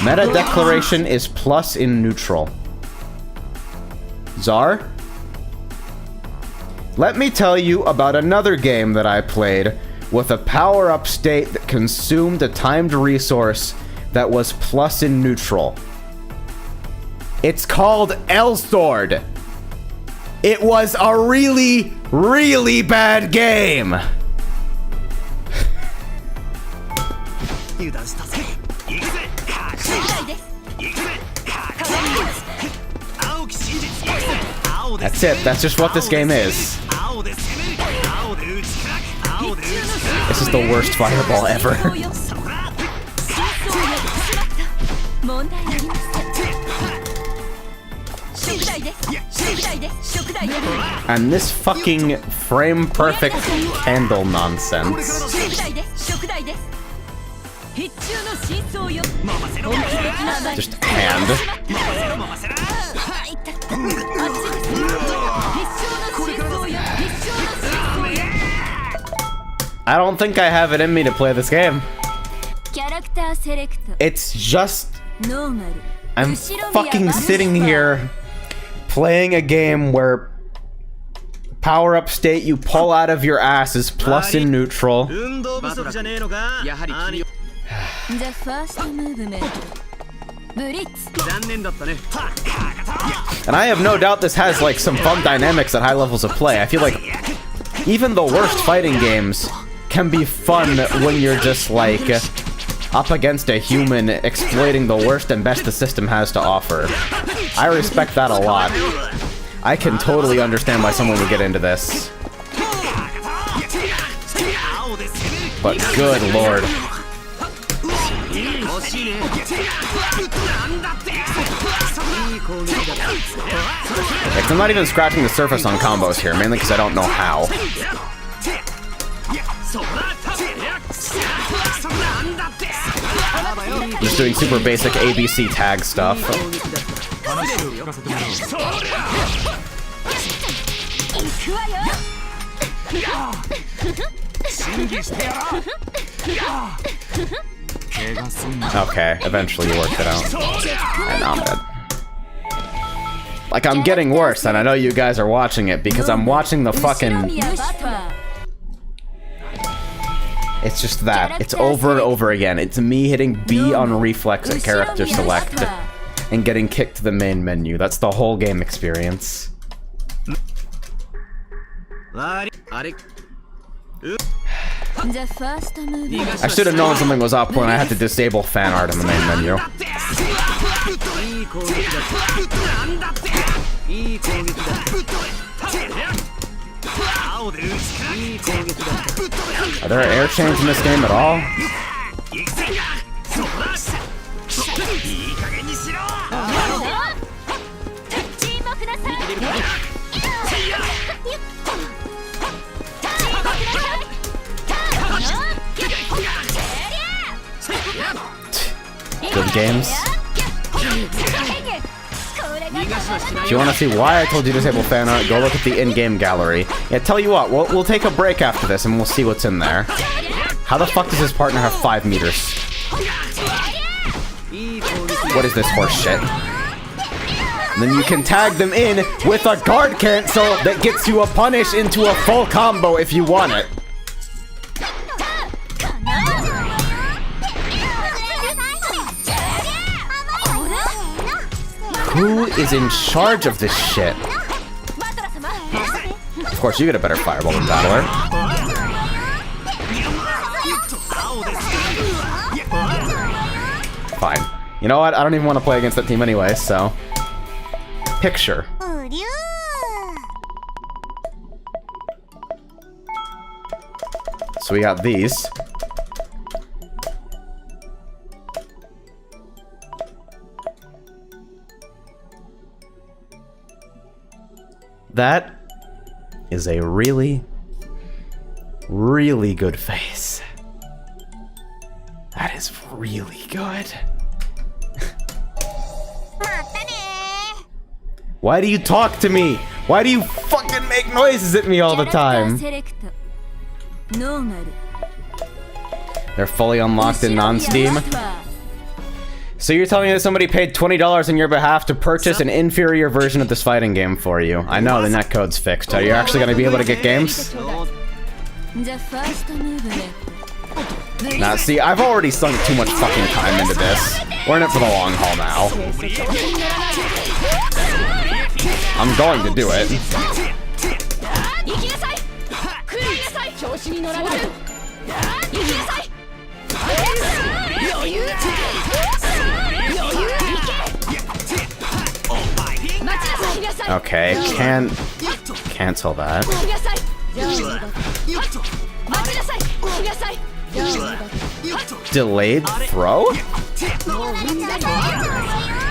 Meta declaration is plus in neutral. Czar? let me tell you about another game that I played with a power-up state that consumed a timed resource that was plus in neutral. It's called Elsword. It was a really, really bad game. 油断したぜ行くぜ行くぜ青き真実行くぜ青で That's it. That's just what this game is. 青で攻める青で打ち砕く青で打ち砕く This is the worst fireball ever. 問題ありません食材です食材です食材です And this fucking frame perfect candle nonsense. 食材です食材です必中の真相よ Just hand. 回せろ はいたあっちです必勝の真相よ必勝の真相よ I don't think I have it in me to play this game. キャラクターセレクト It's just ノーマル I'm fucking sitting here playing a game where power-up state you pull out of your ass is plus in neutral. 運動不足じゃねえのかやはり君 The first movement ブリッツ 残念だったね And I have no doubt this has like some fun dynamics at high levels of play. I feel like even the worst fighting games can be fun when you're just like up against a human exploiting the worst and best the system has to offer. I respect that a lot. I can totally understand why someone would get into this. But good lord. 惜しいねなんだって Like, I'm not even scratching the surface on combos here, mainly because I don't know how. I'm just doing super basic ABC tag stuff. 行くわよ Okay, eventually you worked it out. And now I'm dead. Like, I'm getting worse, and I know you guys are watching it because I'm watching the fucking... It's just that. It's over and over again. It's me hitting B on reflex at character select and getting kicked to the main menu. That's the whole game experience. The first movement I should have known something was up when I had to disable fan art in the main menu. Are there air chains in this game at all? Good games. If you want to see why I told you to disable fan art, go look at the in-game gallery. Yeah, tell you what, we'll take a break after this and we'll see what's in there. How the fuck does his partner have 5 meters? What is this horse shit? And then you can tag them in with a guard cancel that gets you a punish into a full combo if you want it. Who is in charge of this shit? Of course, you get a better fireball than Battler. Fine. You know what? I don't even want to play against that team anyway, so... Picture. So we got these. That is a really, really good face. That is really good. Why do you talk to me? Why do you fucking make noises at me all the time? They're fully unlocked in non-Steam. So you're telling me that somebody paid $20 on your behalf to purchase an inferior version of this fighting game for you? I know the netcode's fixed. Are you actually going to be able to get games? Nah, see, I've already sunk too much fucking time into this. We're in it for the long haul now. I'm going to do it. Okay, can't cancel that. Delayed throw?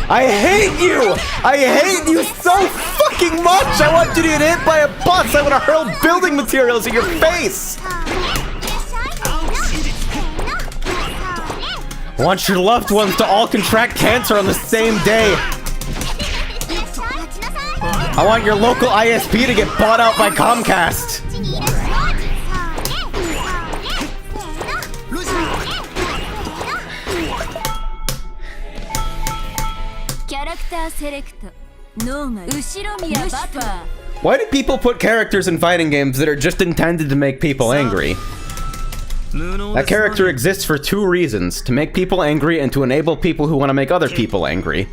I hate you! I hate you so fucking much! I want you to get hit by a bus! I want to hurl building materials at your face! I want your loved ones to all contract cancer on the same day! I want your local ISP to get bought out by Comcast! Why do people put characters in fighting games that are just intended to make people angry? That character exists for two reasons: to make people angry and to enable people who want to make other people angry.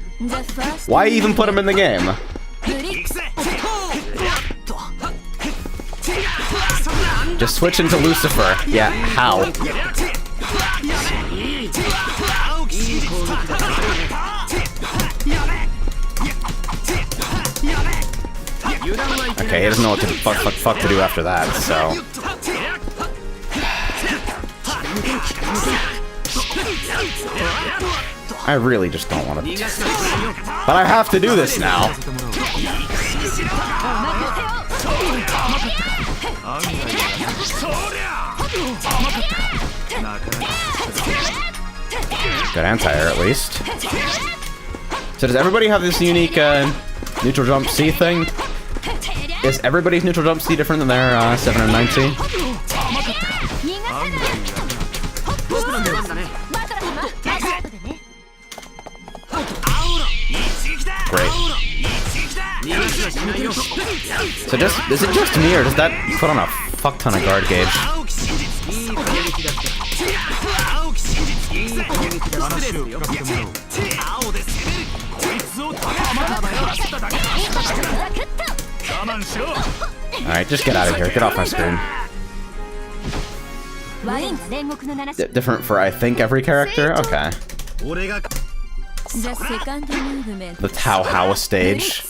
Why even put them in the game? Just switch into Lucifer. Yeah, how? Okay, he doesn't know what to fuck to do after that, so... I really just don't want to... But I have to do this now. Good anti-air, at least. So does everybody have this unique neutral jump C thing? Is everybody's neutral jump C different than their 7 and 9 C? Great. So is it just me, or does that put on a fuck ton of guard gauge? Alright, just get out of here. Get off my screen. Different for, I think, every character? Okay. The Tao stage.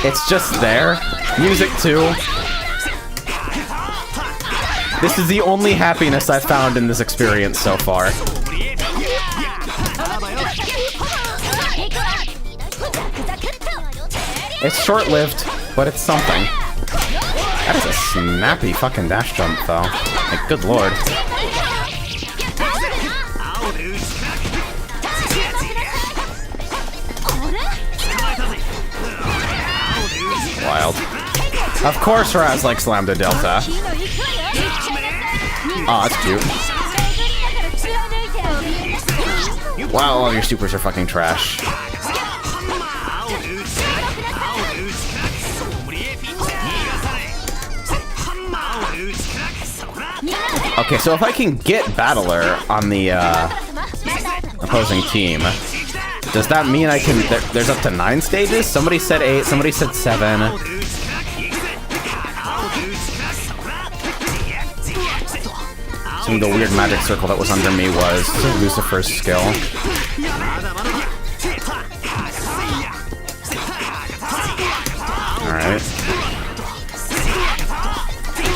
It's just there. Music too. This is the only happiness I've found in this experience so far. It's short-lived, but it's something. That is a snappy fucking dash jump, though. Like, good lord. Wild. Of course Raz like slammed a delta. Oh, that's cute. Wow, all your supers are fucking trash. Okay, so if I can get Battler on the opposing team, does that mean I can... There's up to 9 stages? Somebody said 8, somebody said 7. Some of the weird magic circle that was under me was Lucifer's skill. Alright.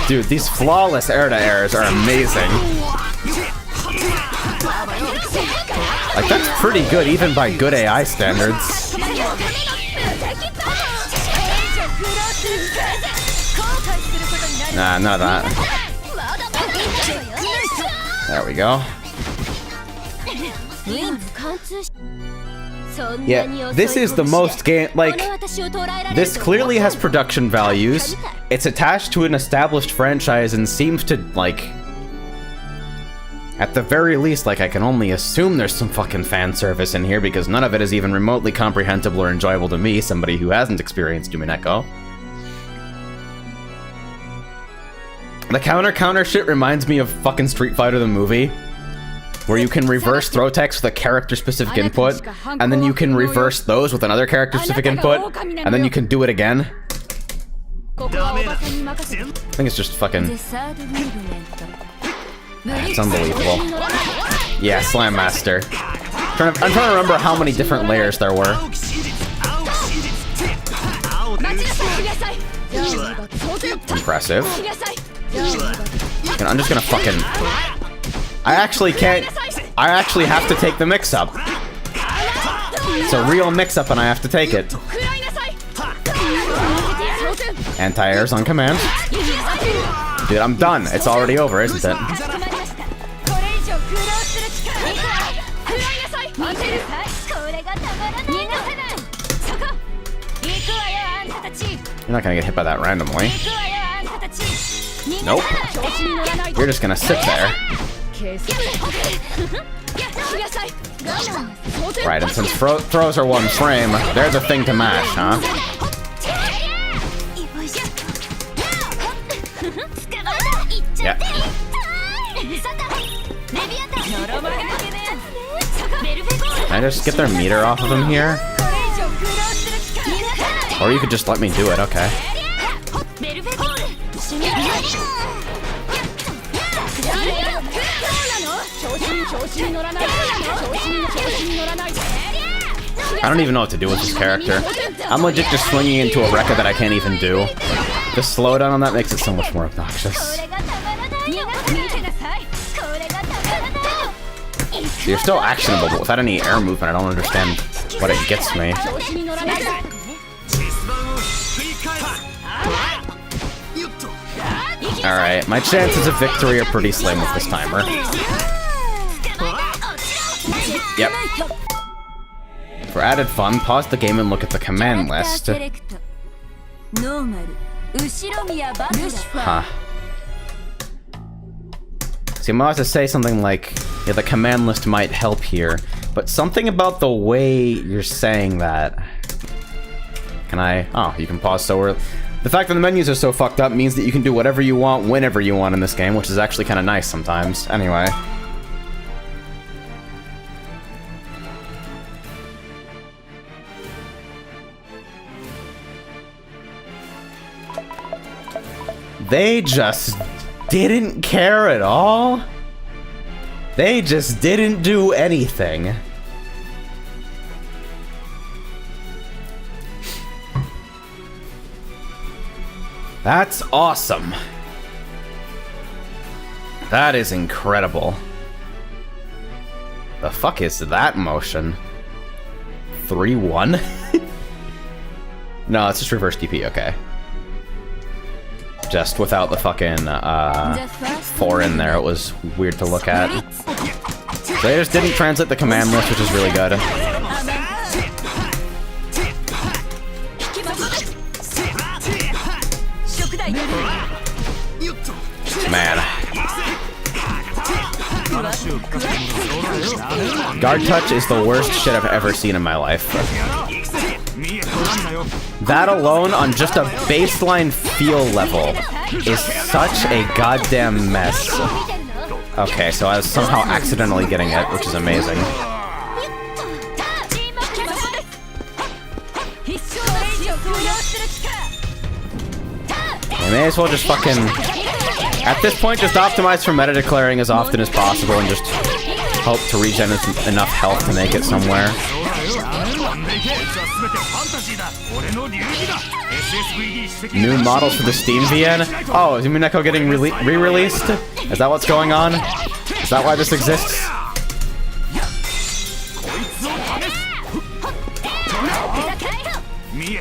Dude, these flawless air-to-airs are amazing. Like, that's pretty good, even by good AI standards. Nah, none of that. There we go. Yeah, this is the most game, like, this clearly has production values, it's attached to an established franchise and seems to, like, at the very least, like, I can only assume there's some fucking fan service in here because none of it is even remotely comprehensible or enjoyable to me, somebody who hasn't experienced Umineko. The counter shit reminds me of fucking Street Fighter the movie, where you can reverse throw text with a character-specific input, and then you can reverse those with another character-specific input, and then you can do it again. I think it's just fucking... It's unbelievable. Yeah, Slam Master. I'm trying to remember how many different layers there were. Impressive. I'm just gonna fucking... I actually can't... I actually have to take the mix-up. It's a real mix-up and I have to take it. Anti-airs on command. Dude, I'm done. It's already over, isn't it? You're not gonna get hit by that randomly. Nope. You're just gonna sit there. Right, and since throws are one frame, they're the thing to mash, huh? Yeah. Can I just get their meter off of them here? Or you could just let me do it, okay. I don't even know what to do with this character. I'm legit just swinging into a Rekka that I can't even do. The slowdown on that makes it so much more obnoxious. You're still actionable, but without any air movement, I don't understand what it gets me. Alright, my chances of victory are pretty slim with this timer. Yep. For added fun, pause the game and look at the command list. Huh. See, I'm about to say something like, yeah, the command list might help here, but something about the way you're saying that... Can I... Oh, you can pause so early. The fact that the menus are so fucked up means that you can do whatever you want, whenever you want in this game, which is actually kind of nice sometimes. Anyway. They just didn't care at all? They just didn't do anything. That's awesome. That is incredible. The fuck is that motion? 3-1? No, it's just reverse DP, okay. Just without the fucking 4 in there, it was weird to look at. They just didn't translate the command list, which is really good. Man. Guard touch is the worst shit I've ever seen in my life. That alone, on just a baseline feel level, is such a goddamn mess. Okay, so I was somehow accidentally getting it, which is amazing. I may as well just fucking... At this point, just optimize for meta declaring as often as possible and just hope to regen enough health to make it somewhere. New models for the Steam VN? Oh, is Umineko getting re-released? Is that what's going on? Is that why this exists?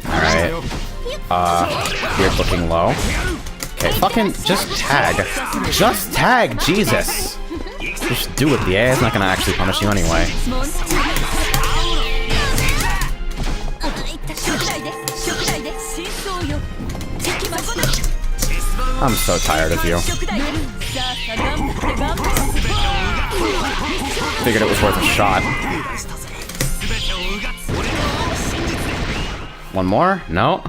Alright. Weird looking low. Okay, fucking just tag. Just tag, Jesus! Just do it, the AI is not gonna actually punish you anyway. I'm so tired of you. Figured it was worth a shot. One more? No?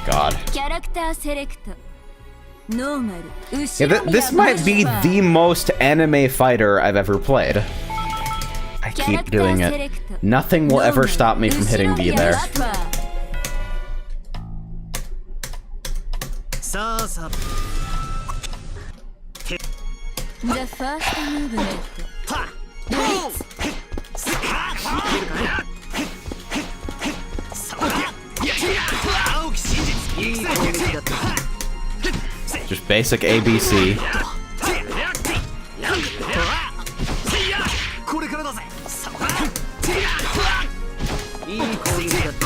God. Yeah, this might be the most anime fighter I've ever played. I keep doing it. Nothing will ever stop me from hitting B there. The first movement. Just basic ABC.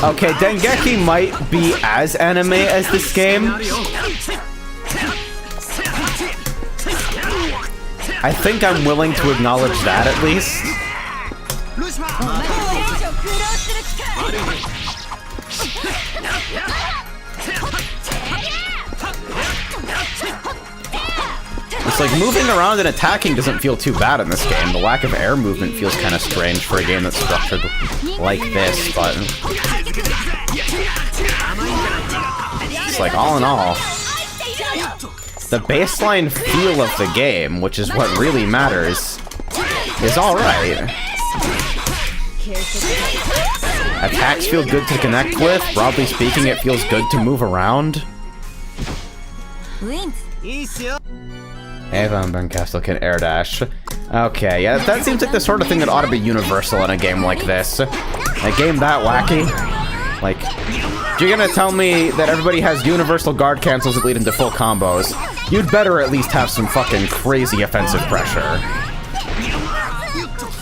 Okay, Dengeki might be as anime as this game. I think I'm willing to acknowledge that at least. It's like moving around and attacking doesn't feel too bad in this game. The lack of air movement feels kind of strange for a game that's structured like this, but it's like all in all, the baseline feel of the game, which is what really matters, is alright. Attacks feel good to connect with. Broadly speaking, it feels good to move around. Avon Castle can air dash. Okay, yeah, that seems like the sort of thing that ought to be universal in a game like this. A game that wacky? Like, you're gonna tell me that everybody has universal guard cancels that lead into full combos. You'd better at least have some fucking crazy offensive pressure.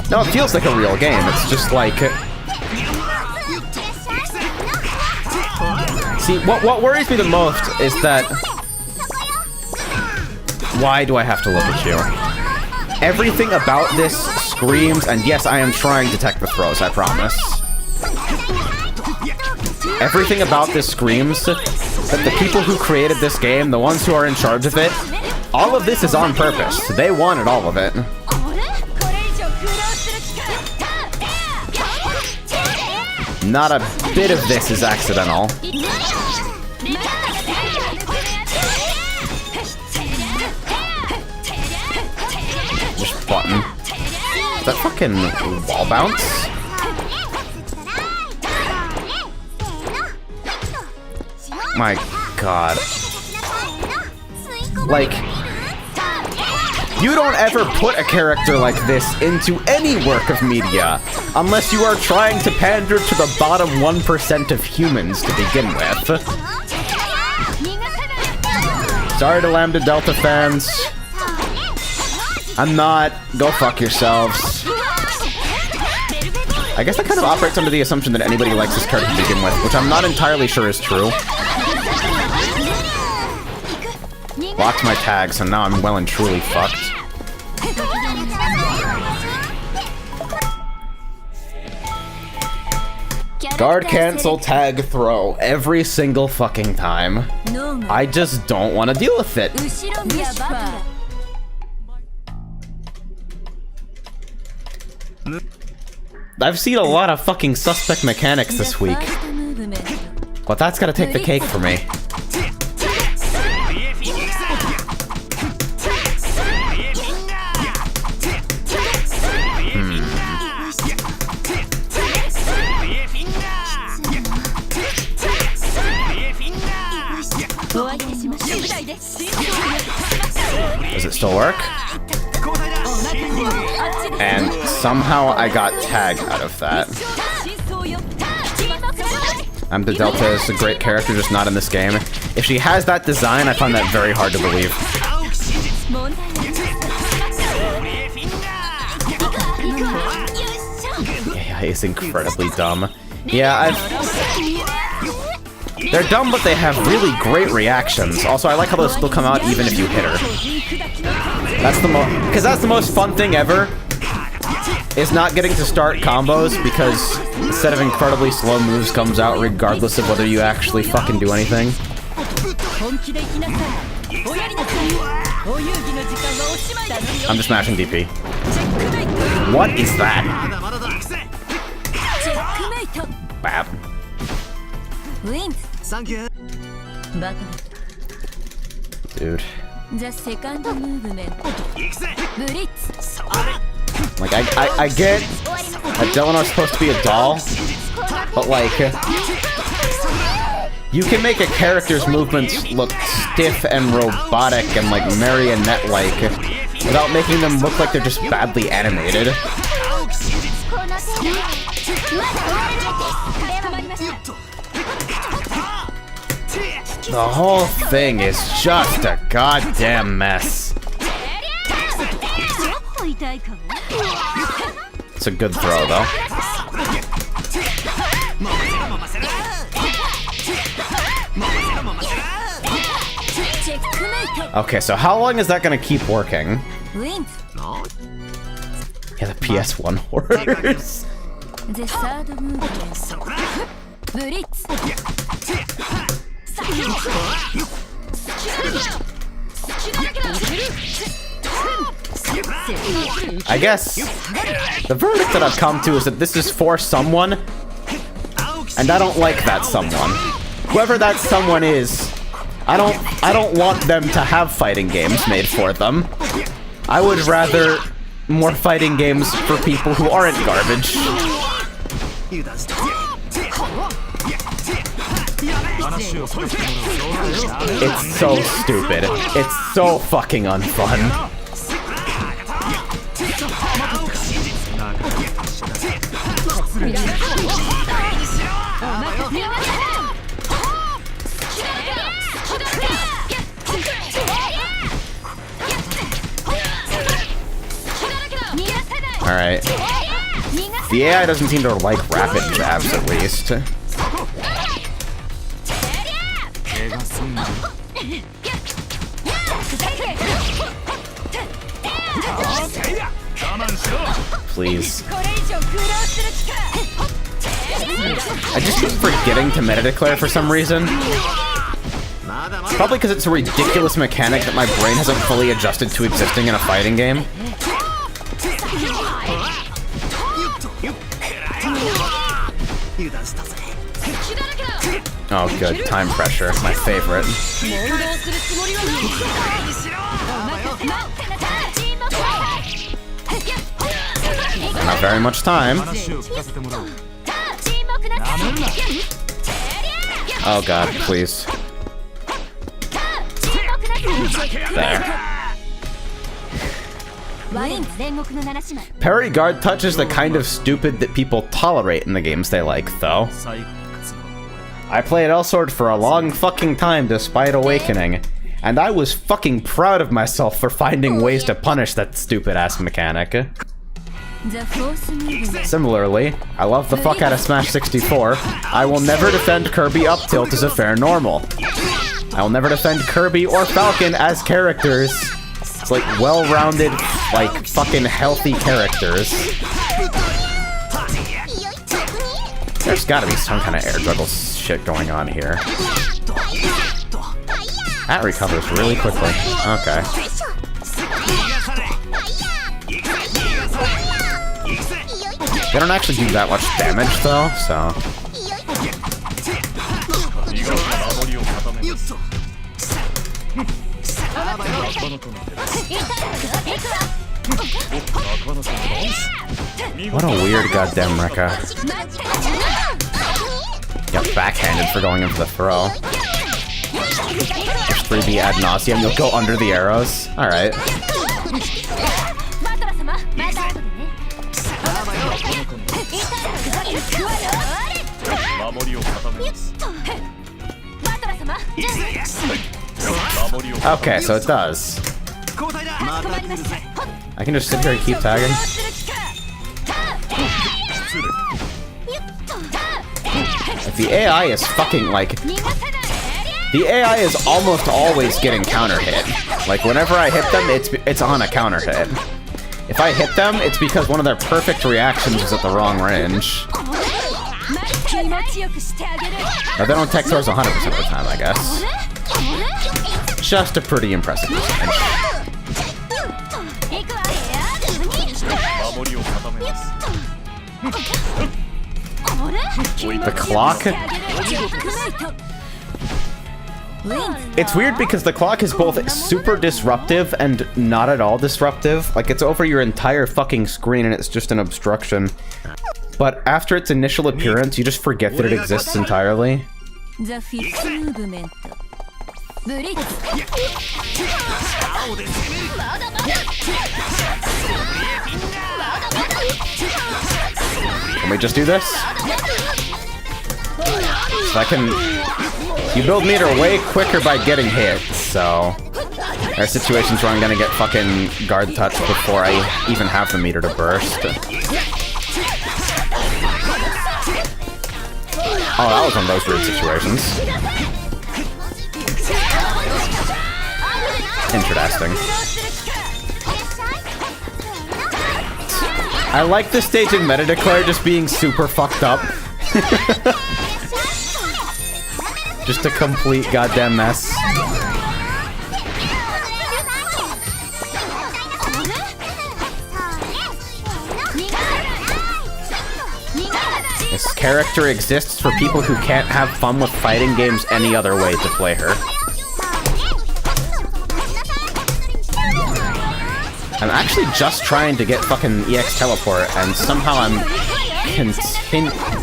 No, it feels like a real game. It's just like... See, what worries me the most is that... Why do I have to look at you? Everything about this screams, and yes, I am trying to tech the throws, I promise. Everything about this screams that the people who created this game, the ones who are in charge of it, all of this is on purpose. They wanted all of it. Not a bit of this is accidental. Button. Is that fucking wall bounce? My god. Like, you don't ever put a character like this into any work of media unless you are trying to pander to the bottom 1% of humans to begin with. Sorry to Lambda Delta fans. I'm not. Go fuck yourselves. I guess that kind of operates under the assumption that anybody likes this character to begin with, which I'm not entirely sure is true. Locked my tag, so now I'm well and truly fucked. Guard cancel, tag throw, every single fucking time. I just don't want to deal with it. I've seen a lot of fucking suspect mechanics this week, but that's gotta take the cake for me. Does it still work? And somehow I got tag out of that. The Delta is a great character, just not in this game. If she has that design, I find that very hard to believe. Yeah, he's incredibly dumb. Yeah, they're dumb, but they have really great reactions. Also, I like how they'll still come out even if you hit her. That's the most, because that's the most fun thing ever. is not getting to start combos because a set of incredibly slow moves comes out regardless of whether you actually fucking do anything. I'm just mashing DP. What is that? Bap. Dude. Like, I get that Delano's supposed to be a doll, but like, you can make a character's movements look stiff and robotic and like marionette-like without making them look like they're just badly animated. The whole thing is just a goddamn mess. It's a good throw, though. Okay, so how long is that gonna keep working? Yeah, the PS1 horrors. I guess the verdict that I've come to is that this is for someone, and I don't like that someone. Whoever that someone is, I don't want them to have fighting games made for them. I would rather more fighting games for people who aren't garbage. It's so stupid. It's so fucking unfun. Alright. The AI doesn't seem to like rapid jabs, at least. Please. I just keep forgetting to meta-declare for some reason. Probably because it's a ridiculous mechanic that my brain hasn't fully adjusted to existing in a fighting game. Oh good, time pressure, my favorite. Not very much time. Oh god, please. There. Parry guard touch is the kind of stupid that people tolerate in the games they like, though. I played L-Sword for a long fucking time despite Awakening, and I was fucking proud of myself for finding ways to punish that stupid-ass mechanic. Similarly, I love the fuck out of Smash 64. I will never defend Kirby up tilt as a fair normal. I will never defend Kirby or Falcon as characters. It's like well-rounded, like fucking healthy characters. There's gotta be some kind of air juggle shit going on here. That recovers really quickly. Okay. They don't actually do that much damage though, so. What a weird goddamn Rekka. Got backhanded for going in for the throw. Just 3B ad nauseum, you'll go under the arrows. Alright. Okay, so it does. I can just sit here and keep tagging. If the AI is fucking like... The AI is almost always getting counter hit. Like whenever I hit them, it's on a counter hit. If I hit them, it's because one of their perfect reactions is at the wrong range. But they don't tech throws 100% of the time, I guess. Just a pretty impressive percentage. The clock? It's weird because the clock is both super disruptive and not at all disruptive. Like, it's over your entire fucking screen and it's just an obstruction. But after its initial appearance, you just forget that it exists entirely. The fifth movement. Blitz. Can we just do this? So I can... You build meter way quicker by getting hit, so... There are situations where I'm gonna get fucking guard touch before I even have the meter to burst. Oh, that was one of those weird situations. Interesting. I like the stage in Metadeclare just being super fucked up. Just a complete goddamn mess. This character exists for people who can't have fun with fighting games any other way to play her. I'm actually just trying to get fucking EX teleport, and somehow I'm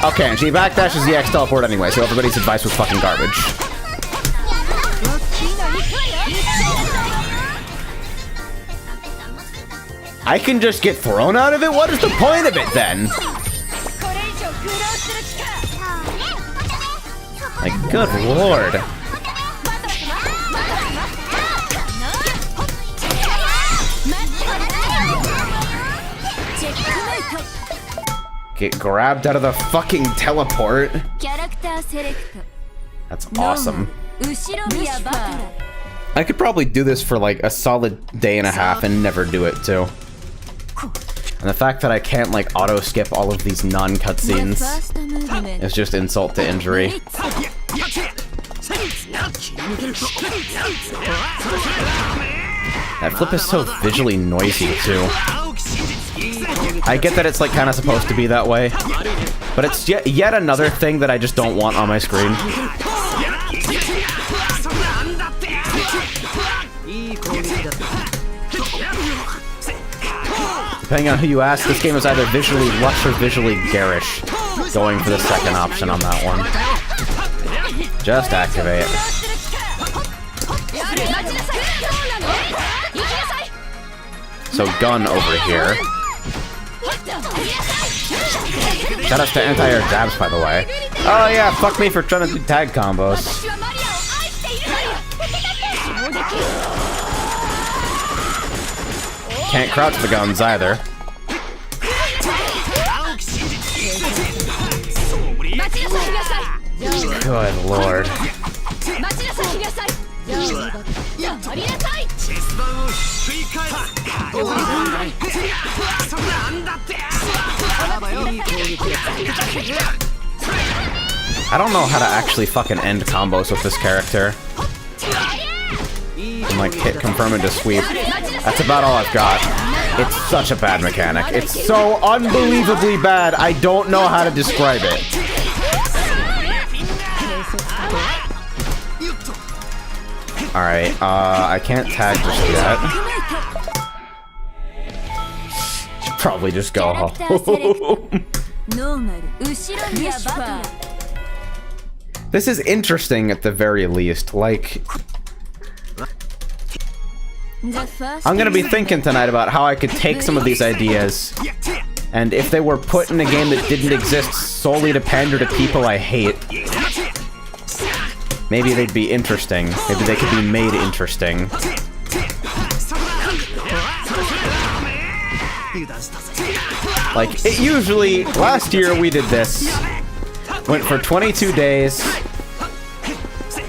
Okay, and she backdashes EX teleport anyway, so everybody's advice was fucking garbage. I can just get thrown out of it? What is the point of it then? Like, good lord. Get grabbed out of the fucking teleport. That's awesome. I could probably do this for like a solid day and a half and never do it too. And the fact that I can't like auto skip all of these non-cutscenes is just insult to injury. That flip is so visually noisy too. I get that it's like kind of supposed to be that way, but it's yet another thing that I just don't want on my screen. Depending on who you ask, this game is either visually lush or visually garish. Going for the second option on that one. Just activate. So gun over here. Shout outs to anti-air jabs, by the way. Oh yeah, fuck me for trying to do tag combos. Can't crouch the guns either. Good lord. I don't know how to actually fucking end combos with this character. And like hit confirm into sweep. That's about all I've got. It's such a bad mechanic. It's so unbelievably bad, I don't know how to describe it. Alright, I can't tag just yet. Should probably just go home. This is interesting at the very least, like... I'm gonna be thinking tonight about how I could take some of these ideas, and if they were put in a game that didn't exist solely to pander to people I hate, maybe they'd be interesting. Maybe they could be made interesting. Like, it usually, last year we did this. Went for 22 days.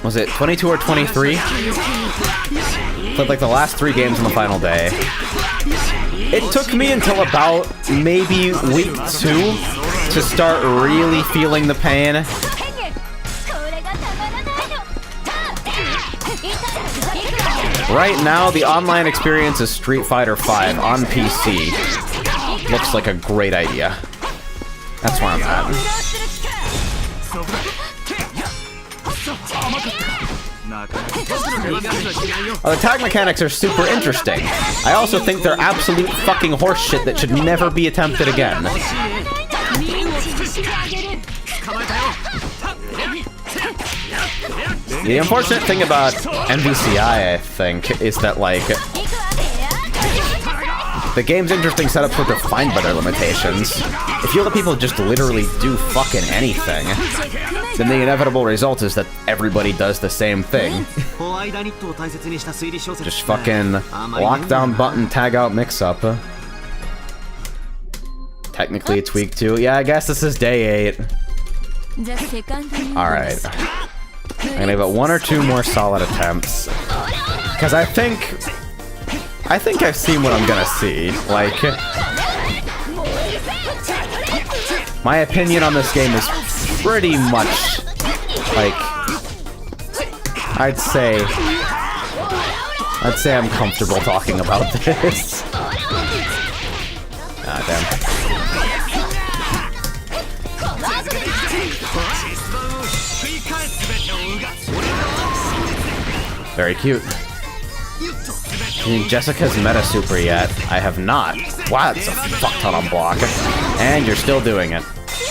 Was it 22 or 23? Played like the last 3 games on the final day. It took me until about maybe week 2 to start really feeling the pain. Right now, the online experience is Street Fighter V on PC. Looks like a great idea. That's where I'm at. The tag mechanics are super interesting. I also think they're absolute fucking horseshit that should never be attempted again. The unfortunate thing about MVCI, I think, is that, like, the game's interesting setups were defined by their limitations. If you let people just literally do fucking anything, then the inevitable result is that everybody does the same thing. Just fucking lockdown button, tag out, mix up. Technically it's week 2. Yeah, I guess this is day 8. Alright. I'm gonna give it 1 or 2 more solid attempts. Because I think I've seen what I'm gonna see. Like, my opinion on this game is pretty much, like, I'd say I'm comfortable talking about this. Ah, damn. Very cute. Jessica's meta super yet? I have not. Wow, that's a fuck ton on block. And you're still doing it.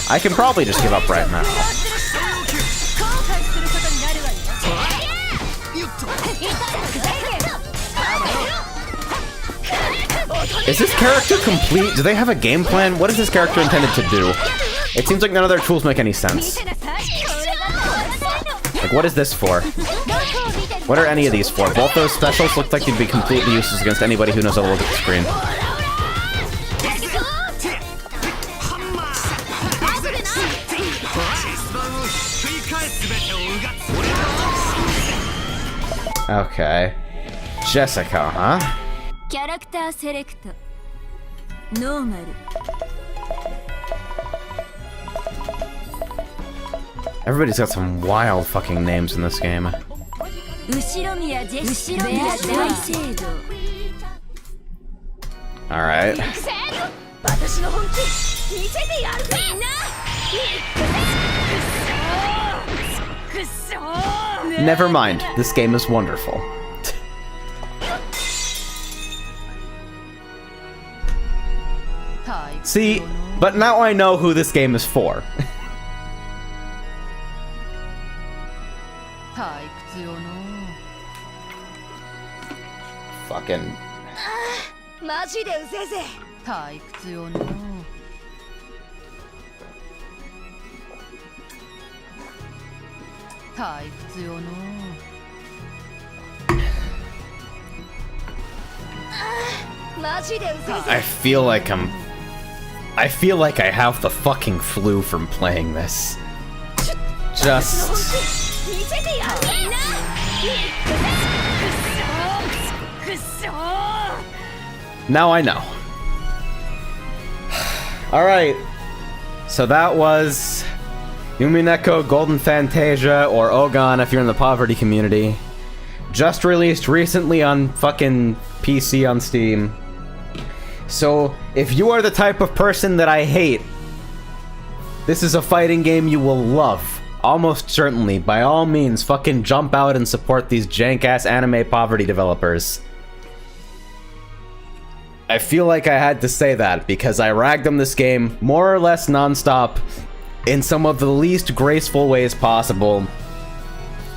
I can probably just give up right now. Is this character complete? Do they have a game plan? What is this character intended to do? It seems like none of their tools make any sense. Like, what is this for? What are any of these for? Both those specials look like they'd be completely useless against anybody who knows how to look at the screen. Okay. Jessica, huh? Character select. Normal. Everybody's got some wild fucking names in this game. Alright. Never mind, this game is wonderful. See, but now I know who this game is for. Fucking. I feel like I have the fucking flu from playing this. Just. Now I know. Alright. So that was Umineko Golden Fantasia, or Ogon if you're in the poverty community. Just released recently on fucking PC on Steam. So, if you are the type of person that I hate, this is a fighting game you will love. Almost certainly. By all means, fucking jump out and support these jank-ass anime poverty developers. I feel like I had to say that, because I ragged on this game more or less non-stop, in some of the least graceful ways possible,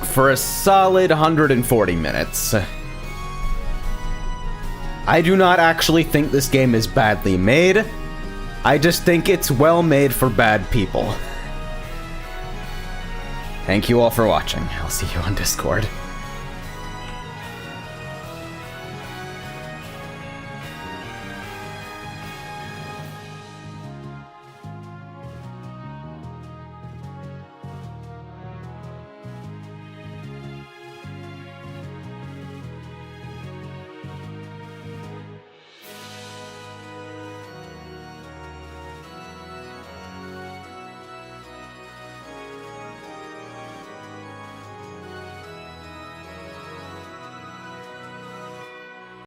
for a solid 140 minutes. I do not actually think this game is badly made. I just think it's well made for bad people. Thank you all for watching. I'll see you on Discord.